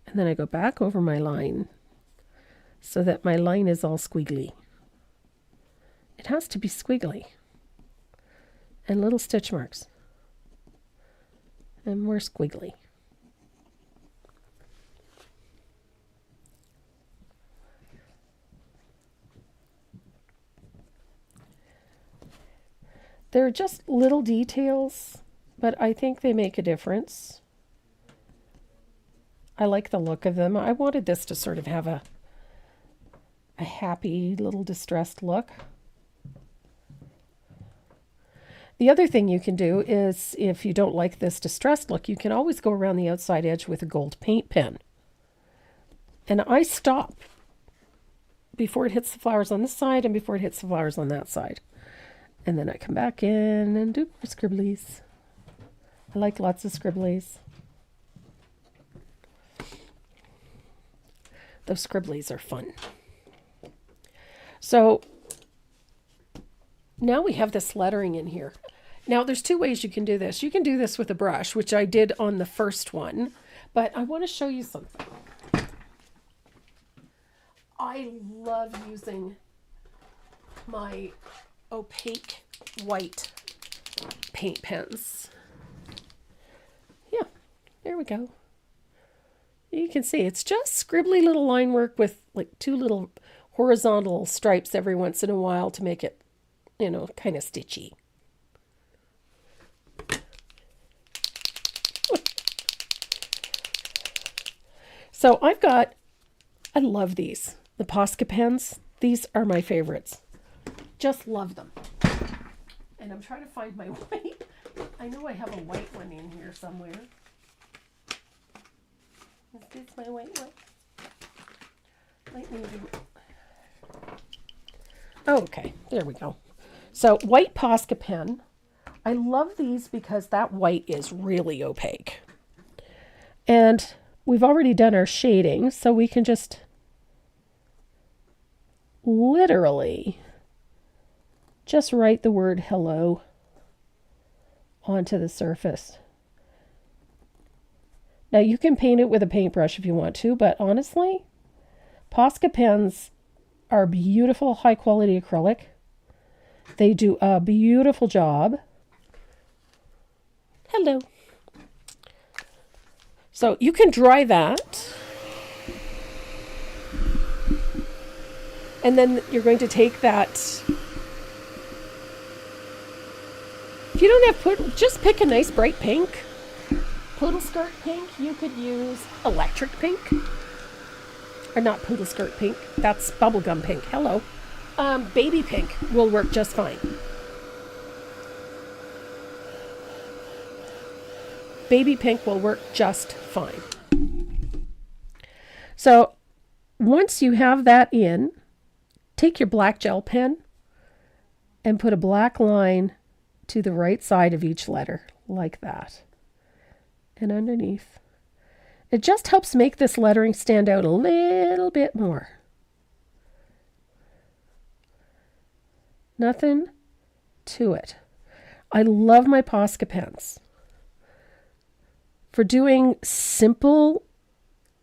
And then I go back over my line so that my line is all squiggly. It has to be squiggly. And little stitch marks. And more squiggly. They're just little details, but I think they make a difference. I like the look of them. I wanted this to sort of have a happy little distressed look. The other thing you can do is, if you don't like this distressed look, you can always go around the outside edge with a gold paint pen. And I stop before it hits the flowers on this side and before it hits the flowers on that side. And then I come back in and do more scribblies. I like lots of scribblies. Those scribblies are fun. So now we have this lettering in here. Now there's two ways you can do this. You can do this with a brush, which I did on the first one, but I want to show you something. I love using my opaque white paint pens. Yeah, there we go. You can see it's just scribbly little line work with like two little horizontal stripes every once in a while to make it, you know, kind of stitchy. So I love these, the Posca pens. These are my favorites. Just love them. And I'm trying to find my white. I know I have a white one in here somewhere. Is this my white one? Let me do. Oh, okay, there we go. So white Posca pen. I love these because that white is really opaque. And we've already done our shading, so we can just literally just write the word hello onto the surface. Now you can paint it with a paintbrush if you want to, but honestly, Posca pens are beautiful, high quality acrylic. They do a beautiful job. Hello. So you can dry that. And then you're going to take that. If you don't have just pick a nice bright pink. Poodle skirt pink. You could use electric pink. Or not poodle skirt pink. That's bubblegum pink. Hello. Baby pink will work just fine. Baby pink will work just fine. So once you have that in, take your black gel pen and put a black line to the right side of each letter, like that. And underneath. It just helps make this lettering stand out a little bit more. Nothing to it. I love my Posca pens. For doing simple,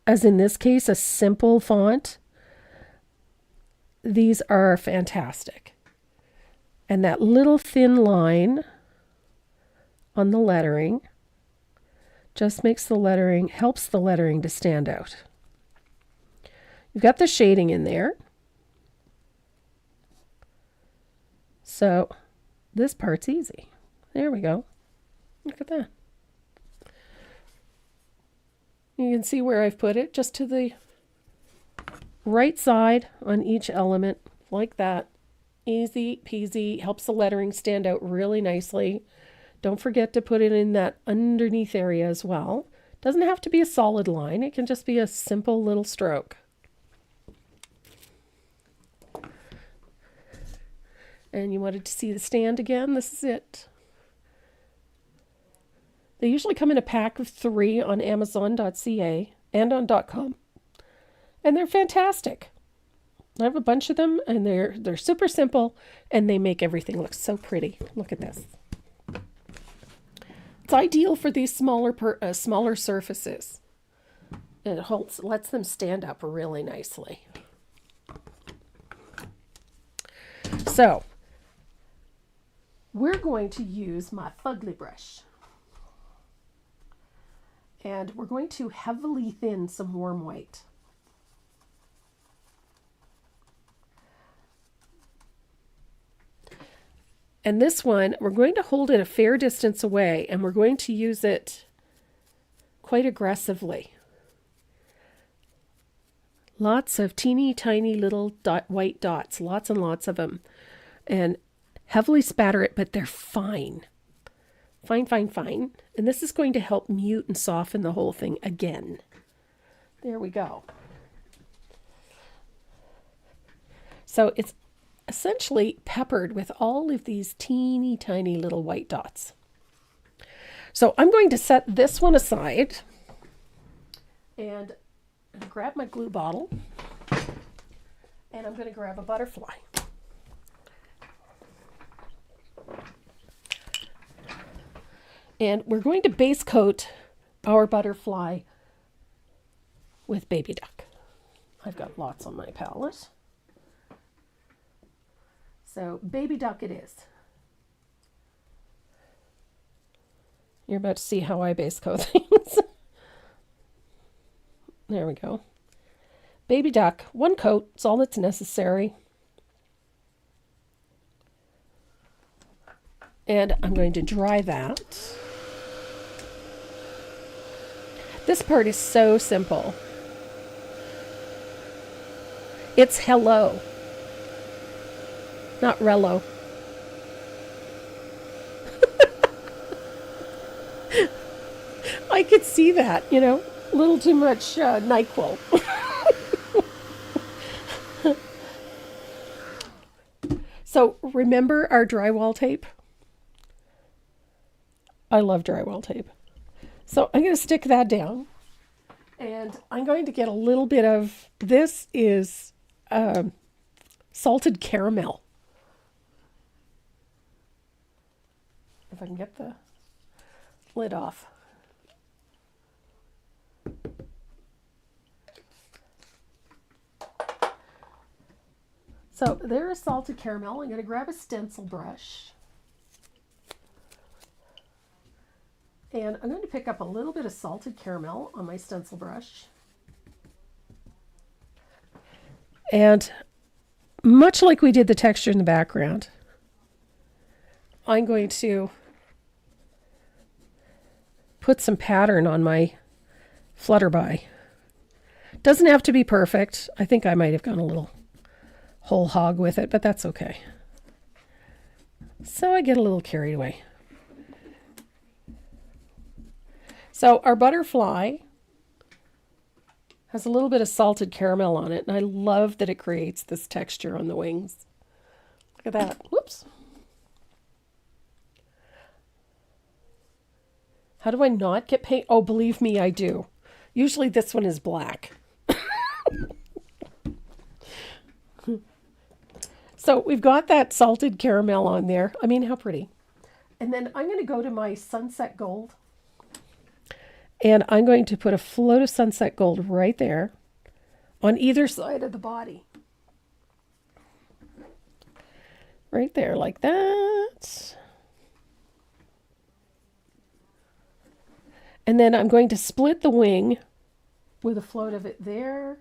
as in this case, a simple font, these are fantastic. And that little thin line on the lettering just makes the lettering, helps the lettering to stand out. You've got the shading in there. So this part's easy. There we go. Look at that. You can see where I've put it, just to the right side on each element, like that. Easy peasy, helps the lettering stand out really nicely. Don't forget to put it in that underneath area as well. Doesn't have to be a solid line, it can just be a simple little stroke. And you wanted to see the stand again, this is it. They usually come in a pack of 3 on Amazon.ca and on .com. And they're fantastic. I have a bunch of them, and they're super simple, and they make everything look so pretty. Look at this. It's ideal for these smaller surfaces. It lets them stand up really nicely. So, we're going to use my fugly brush. And we're going to heavily thin some warm white. And this one, we're going to hold it a fair distance away, and we're going to use it quite aggressively. Lots of teeny tiny little white dots, lots and lots of them. And heavily spatter it, but they're fine. Fine, fine, fine. And this is going to help mute and soften the whole thing again. There we go. So it's essentially peppered with all of these teeny tiny little white dots. So I'm going to set this one aside and grab my glue bottle, and I'm going to grab a butterfly. And we're going to base coat our butterfly with baby duck. I've got lots on my palette. So baby duck it is. You're about to see how I base coat things. There we go. Baby duck, one coat, it's all that's necessary. And I'm going to dry that. This part is so simple. It's hello, not Rello. I could see that, a little too much NyQuil. So remember our drywall tape? I love drywall tape. So I'm going to stick that down, and I'm going to get a little bit of, this is salted caramel. If I can get the lid off. So there is salted caramel. I'm going to grab a stencil brush. And I'm going to pick up a little bit of salted caramel on my stencil brush. And much like we did the texture in the background, I'm going to put some pattern on my Flutterby. Doesn't have to be perfect. I think I might have gone a little whole hog with it, but that's okay. So I get a little carried away. So our butterfly has a little bit of salted caramel on it, and I love that it creates this texture on the wings. Look at that. Whoops. How do I not get paint? Oh, believe me, I do. Usually this one is black. So we've got that salted caramel on there. I mean, how pretty. And then I'm going to go to my sunset gold. And I'm going to put a float of sunset gold right there on either side of the body. Right there, like that. And then I'm going to split the wing with a float of it there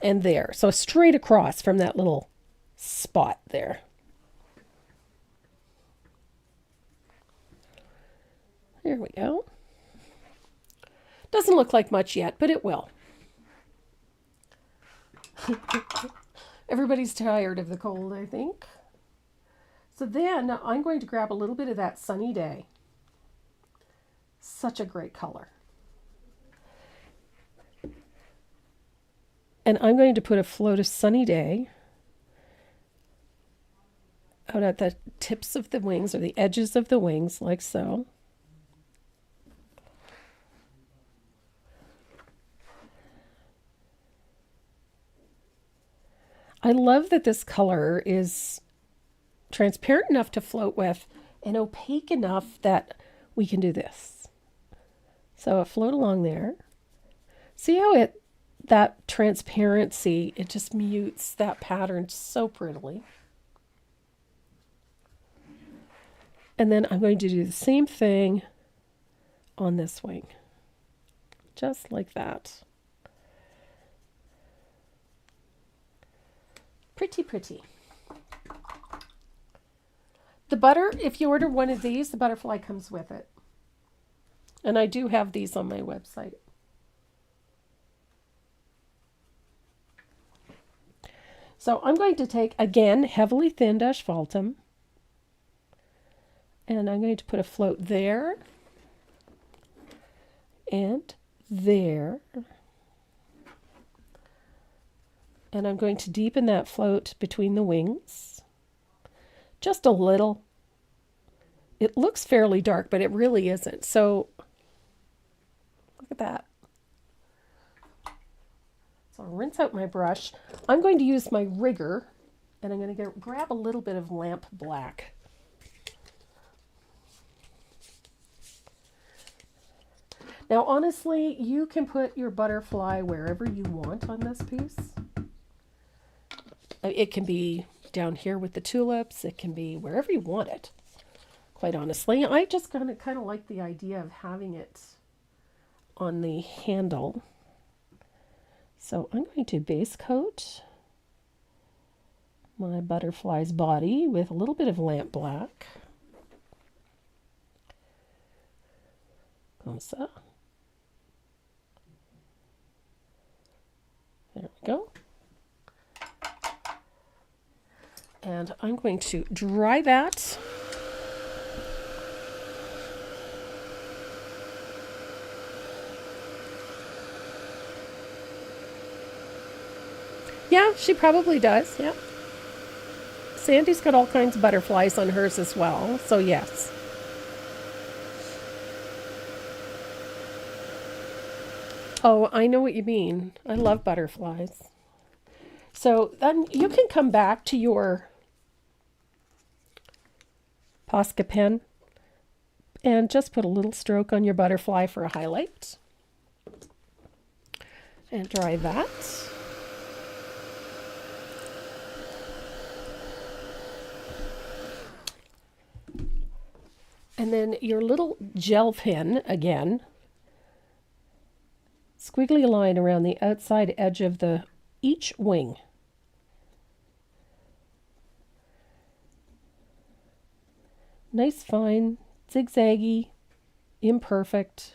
and there. So straight across from that little spot there. There we go. Doesn't look like much yet, but it will. Everybody's tired of the cold, I think. So then I'm going to grab a little bit of that Sunny Day. Such a great color. And I'm going to put a float of Sunny Day out at the tips of the wings or the edges of the wings, like so. I love that this color is transparent enough to float with and opaque enough that we can do this. So I float along there. See how that transparency, it just mutes that pattern so prettily. And then I'm going to do the same thing on this wing. Just like that. Pretty, pretty. The butter, if you order one of these, the butterfly comes with it. And I do have these on my website. So I'm going to take, again, heavily thinned asphaltum. And I'm going to put a float there. And there. And I'm going to deepen that float between the wings. Just a little. It looks fairly dark, but it really isn't. So, look at that. So I'll rinse out my brush. I'm going to use my rigger, and I'm going to grab a little bit of lamp black. Now, honestly, you can put your butterfly wherever you want on this piece. It can be down here with the tulips. It can be wherever you want it, quite honestly. I just kind of like the idea of having it on the handle. So I'm going to base coat my butterfly's body with a little bit of lamp black. Comme ça. There we go. And I'm going to dry that. Yeah, she probably does. Yeah. Sandy's got all kinds of butterflies on hers as well. So yes. Oh, I know what you mean. I love butterflies. So then you can come back to your Posca pen and just put a little stroke on your butterfly for a highlight. And dry that. And then your little gel pen again. Squiggly line around the outside edge of each wing. Nice fine, zigzaggy, imperfect.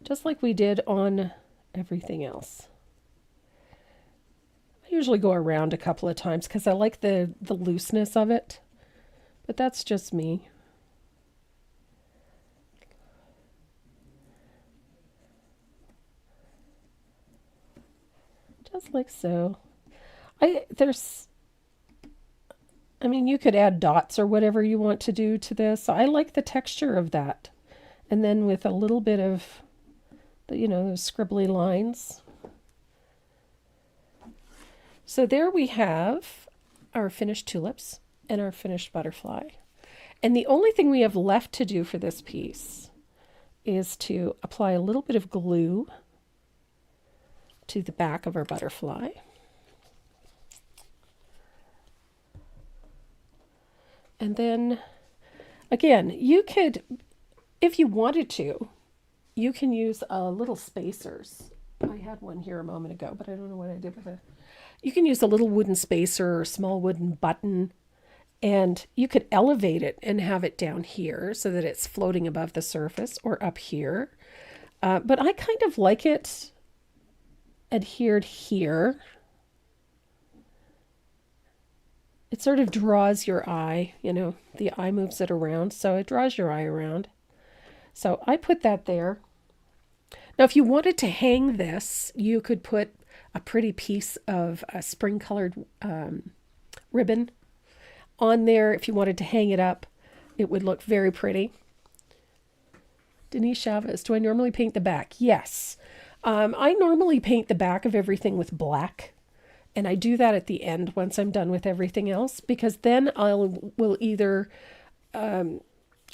Just like we did on everything else. I usually go around a couple of times because I like the looseness of it. But that's just me. Just like so. I mean, you could add dots or whatever you want to do to this. I like the texture of that. And then with a little bit of, those scribbly lines. So there we have our finished tulips and our finished butterfly. And the only thing we have left to do for this piece is to apply a little bit of glue to the back of our butterfly. And then, again, you could, if you wanted to, you can use little spacers. I had one here a moment ago, but I don't know what I did with it. You can use a little wooden spacer or a small wooden button, and you could elevate it and have it down here so that it's floating above the surface or up here. But I kind of like it adhered here. It sort of draws your eye, the eye moves it around, so it draws your eye around. So I put that there. Now, if you wanted to hang this, you could put a pretty piece of spring-colored ribbon on there. If you wanted to hang it up, it would look very pretty. Denise Chavez, do I normally paint the back? Yes. I normally paint the back of everything with black. And I do that at the end once I'm done with everything else, because then will either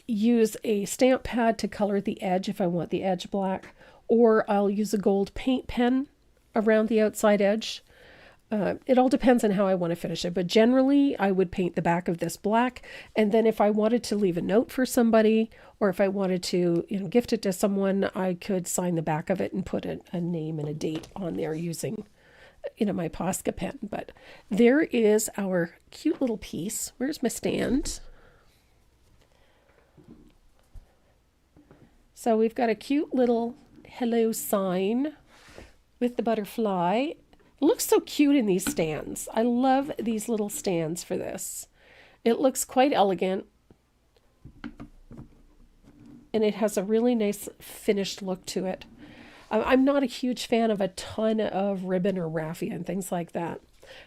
use a stamp pad to color the edge if I want the edge black, or I'll use a gold paint pen around the outside edge. It all depends on how I want to finish it, but generally I would paint the back of this black, and then if I wanted to leave a note for somebody, or if I wanted to gift it to someone, I could sign the back of it and put a name and a date on there using my Posca pen. But there is our cute little piece. Where's my stand? So we've got a cute little hello sign with the butterfly. It looks so cute in these stands. I love these little stands for this. It looks quite elegant. And it has a really nice finished look to it. I'm not a huge fan of a ton of ribbon or raffia and things like that,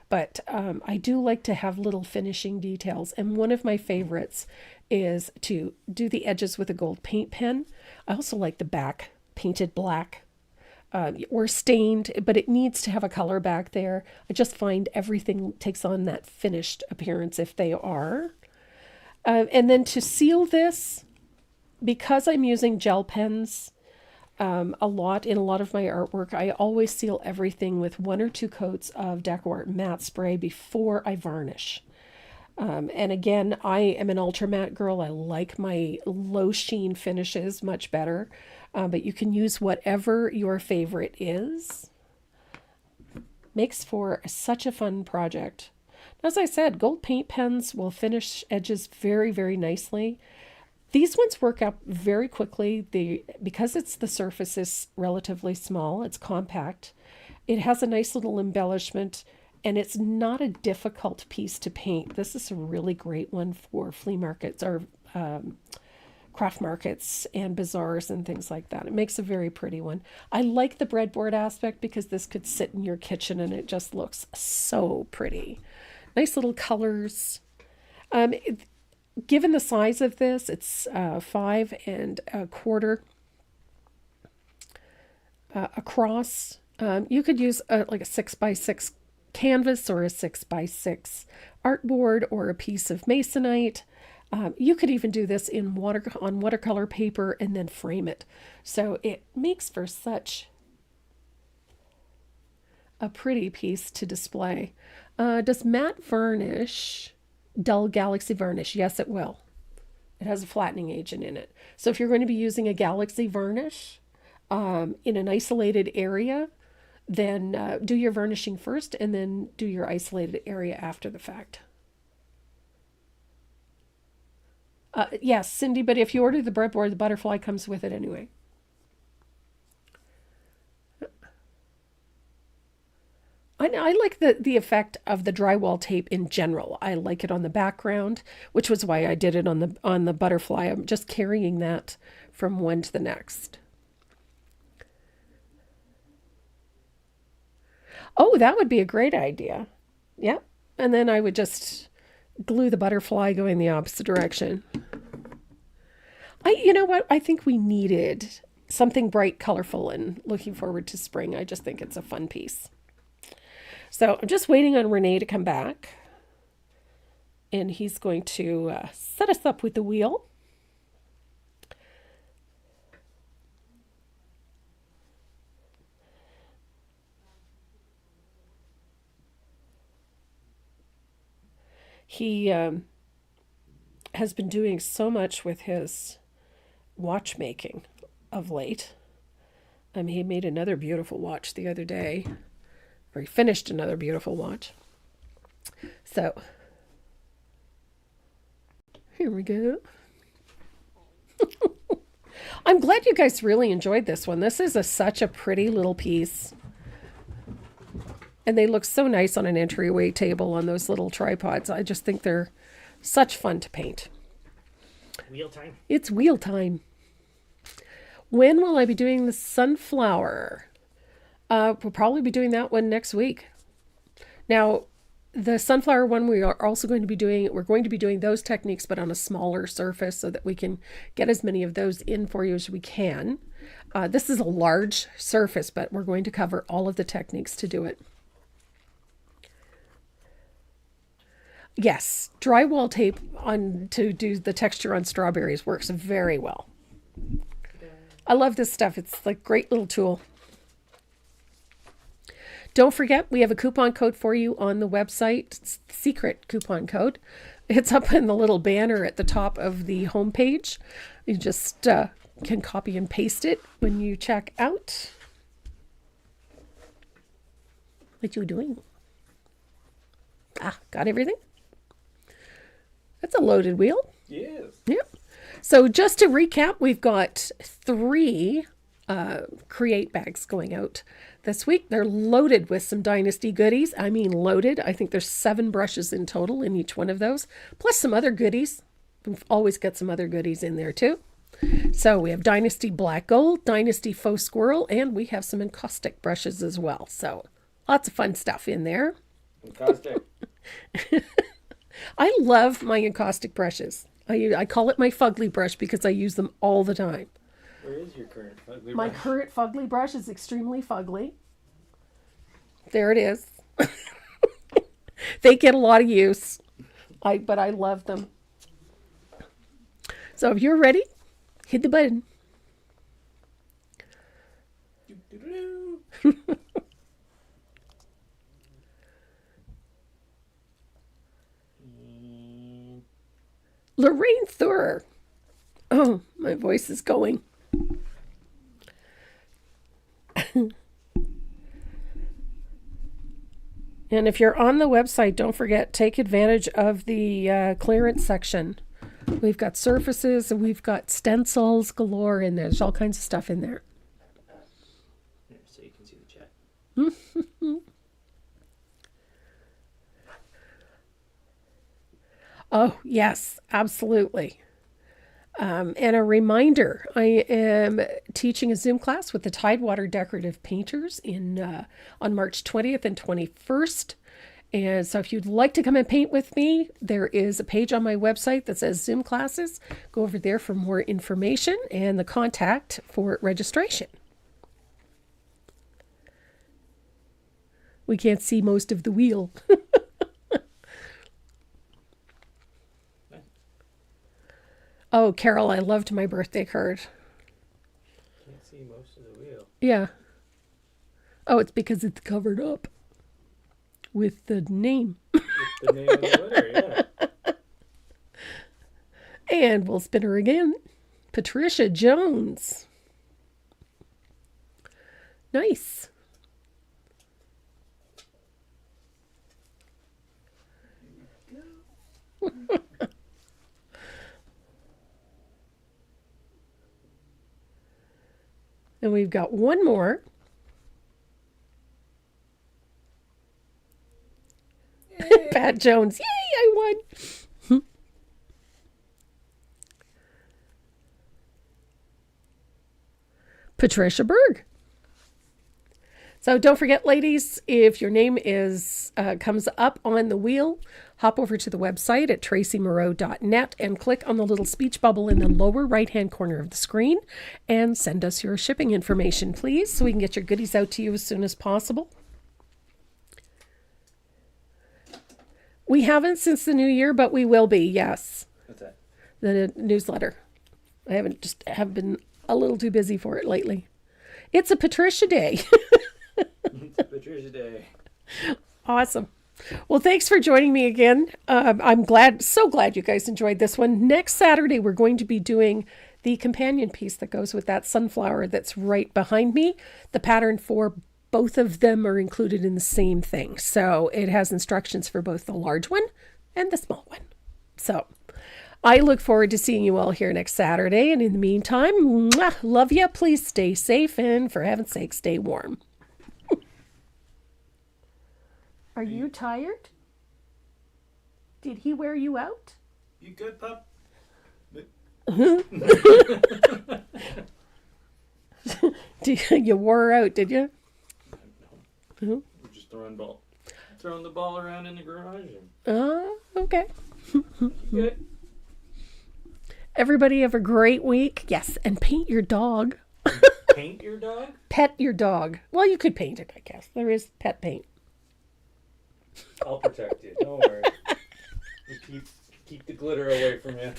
but I do like to have little finishing details. And one of my favorites is to do the edges with a gold paint pen. I also like the back painted black or stained, but it needs to have a color back there. I just find everything takes on that finished appearance if they are. And then to seal this, because I'm using gel pens, a lot of my artwork, I always seal everything with 1 or 2 coats of Deco Art matte spray before I varnish. And again, I am an ultra matte girl. I like my low sheen finishes much better, but you can use whatever your favorite is. Makes for such a fun project. As I said, gold paint pens will finish edges very, very nicely. These ones work up very quickly. Because the surface is relatively small, it's compact. It has a nice little embellishment, and it's not a difficult piece to paint. This is a really great one for flea markets or craft markets and bazaars and things like that. It makes a very pretty one. I like the breadboard aspect because this could sit in your kitchen and it just looks so pretty. Nice little colors. Given the size of this, it's 5 1/4 across. You could use like a 6x6 canvas or a 6x6 artboard or a piece of masonite. You could even do this on watercolor paper and then frame it. So it makes for such a pretty piece to display. Does matte varnish Dull Galaxy varnish. Yes, it will. It has a flattening agent in it. So if you're going to be using a Galaxy varnish in an isolated area, then do your vernishing first and then do your isolated area after the fact. Yes, Cindy, but if you order the breadboard, the butterfly comes with it anyway. I like the effect of the drywall tape in general. I like it on the background, which was why I did it on the butterfly. I'm just carrying that from one to the next. Oh, that would be a great idea. Yeah. And then I would just glue the butterfly going the opposite direction. You know what? I think we needed something bright, colorful, and looking forward to spring. I just think it's a fun piece. So I'm just waiting on Renee to come back. And he's going to set us up with the wheel. He has been doing so much with his watchmaking of late. He made another beautiful watch the other day. Or he finished another beautiful watch. So, here we go. I'm glad you guys really enjoyed this one. This is such a pretty little piece. And they look so nice on an entryway table on those little tripods. I just think they're such fun to paint.
Wheel time.
It's wheel time. When will I be doing the sunflower? We'll probably be doing that one next week. Now, the sunflower one we're going to be doing those techniques, but on a smaller surface so that we can get as many of those in for you as we can. This is a large surface, but we're going to cover all of the techniques to do it. Yes, drywall tape to do the texture on strawberries works very well. I love this stuff. It's like a great little tool. Don't forget, we have a coupon code for you on the website. It's the secret coupon code. It's up in the little banner at the top of the homepage. You just can copy and paste it when you check out. What you doing? Got everything? That's a loaded wheel.
Yes.
Yep. So just to recap, we've got 3 Create bags going out this week. They're loaded with some Dynasty goodies. I mean loaded. I think there's 7 brushes in total in each one of those, plus some other goodies. We've always got some other goodies in there too. So we have Dynasty Black Gold, Dynasty Faux Squirrel, and we have some encaustic brushes as well. So lots of fun stuff in there.
Encaustic.
I love my encaustic brushes. I call it my fugly brush because I use them all the time.
Where is your current fugly
My
brush?
current fugly brush is extremely fugly. There it is. They get a lot of use. But I love them. So if you're ready, hit the button. Lorraine Thurer. Oh, my voice is going. And if you're on the website, don't forget, take advantage of the clearance section. We've got surfaces and we've got stencils galore in there. There's all kinds of stuff in there.
Here, so you can see the chat.
Oh, yes, absolutely. And a reminder, I am teaching a Zoom class with the Tidewater Decorative Painters on March 20th and 21st. And so if you'd like to come and paint with me, there is a page on my website that says Zoom classes. Go over there for more information and the contact for registration. We can't see most of the wheel. Oh, Carol, I loved my birthday card.
Can't see most of the wheel.
Yeah. Oh, it's because it's covered up with the name.
With the name of the winner, yeah.
And we'll spin her again. Patricia Jones. Nice. And we've got one more. Pat Jones. Yay, I won. Patricia Berg. So don't forget, ladies, if your name is comes up on the wheel, hop over to the website at tracymoreau.net and click on the little speech bubble in the lower right-hand corner of the screen and send us your shipping information, please, so we can get your goodies out to you as soon as possible. We haven't since the new year, but we will be, yes.
What's that?
The newsletter. I have been a little too busy for it lately. It's a Patricia Day.
It's Patricia Day.
Awesome. Well, thanks for joining me again. I'm so glad you guys enjoyed this one. Next Saturday, we're going to be doing the companion piece that goes with that sunflower that's right behind me. The pattern for both of them are included in the same thing. So it has instructions for both the large one and the small one. So I look forward to seeing you all here next Saturday. And in the meantime, mwah, love you. Please stay safe and for heaven's sake, stay warm. Are you tired? Did he wear you out?
You good, pup?
You wore her out, did you?
We're just throwing the ball around in the garage.
Okay.
Good.
Everybody have a great week. Yes, and paint your dog.
Paint your dog?
Pet your dog. Well, you could paint it, I guess. There is pet paint.
I'll protect you. Don't worry. Keep the glitter away from you.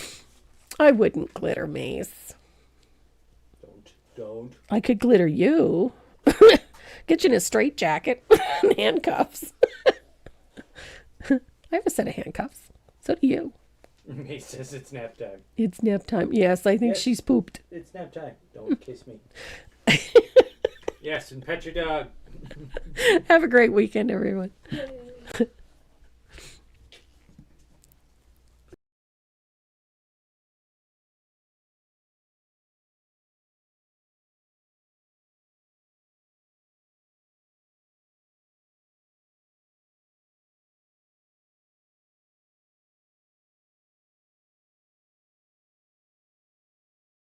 I wouldn't glitter Mace.
Don't.
I could glitter you. Get you in a straitjacket and handcuffs. I have a set of handcuffs. So do you.
He says it's nap time.
It's nap time. Yes, I think
Yes.
she's pooped.
It's nap time. Don't kiss me. Yes, and pet your dog.
Have a great weekend, everyone.
Yay.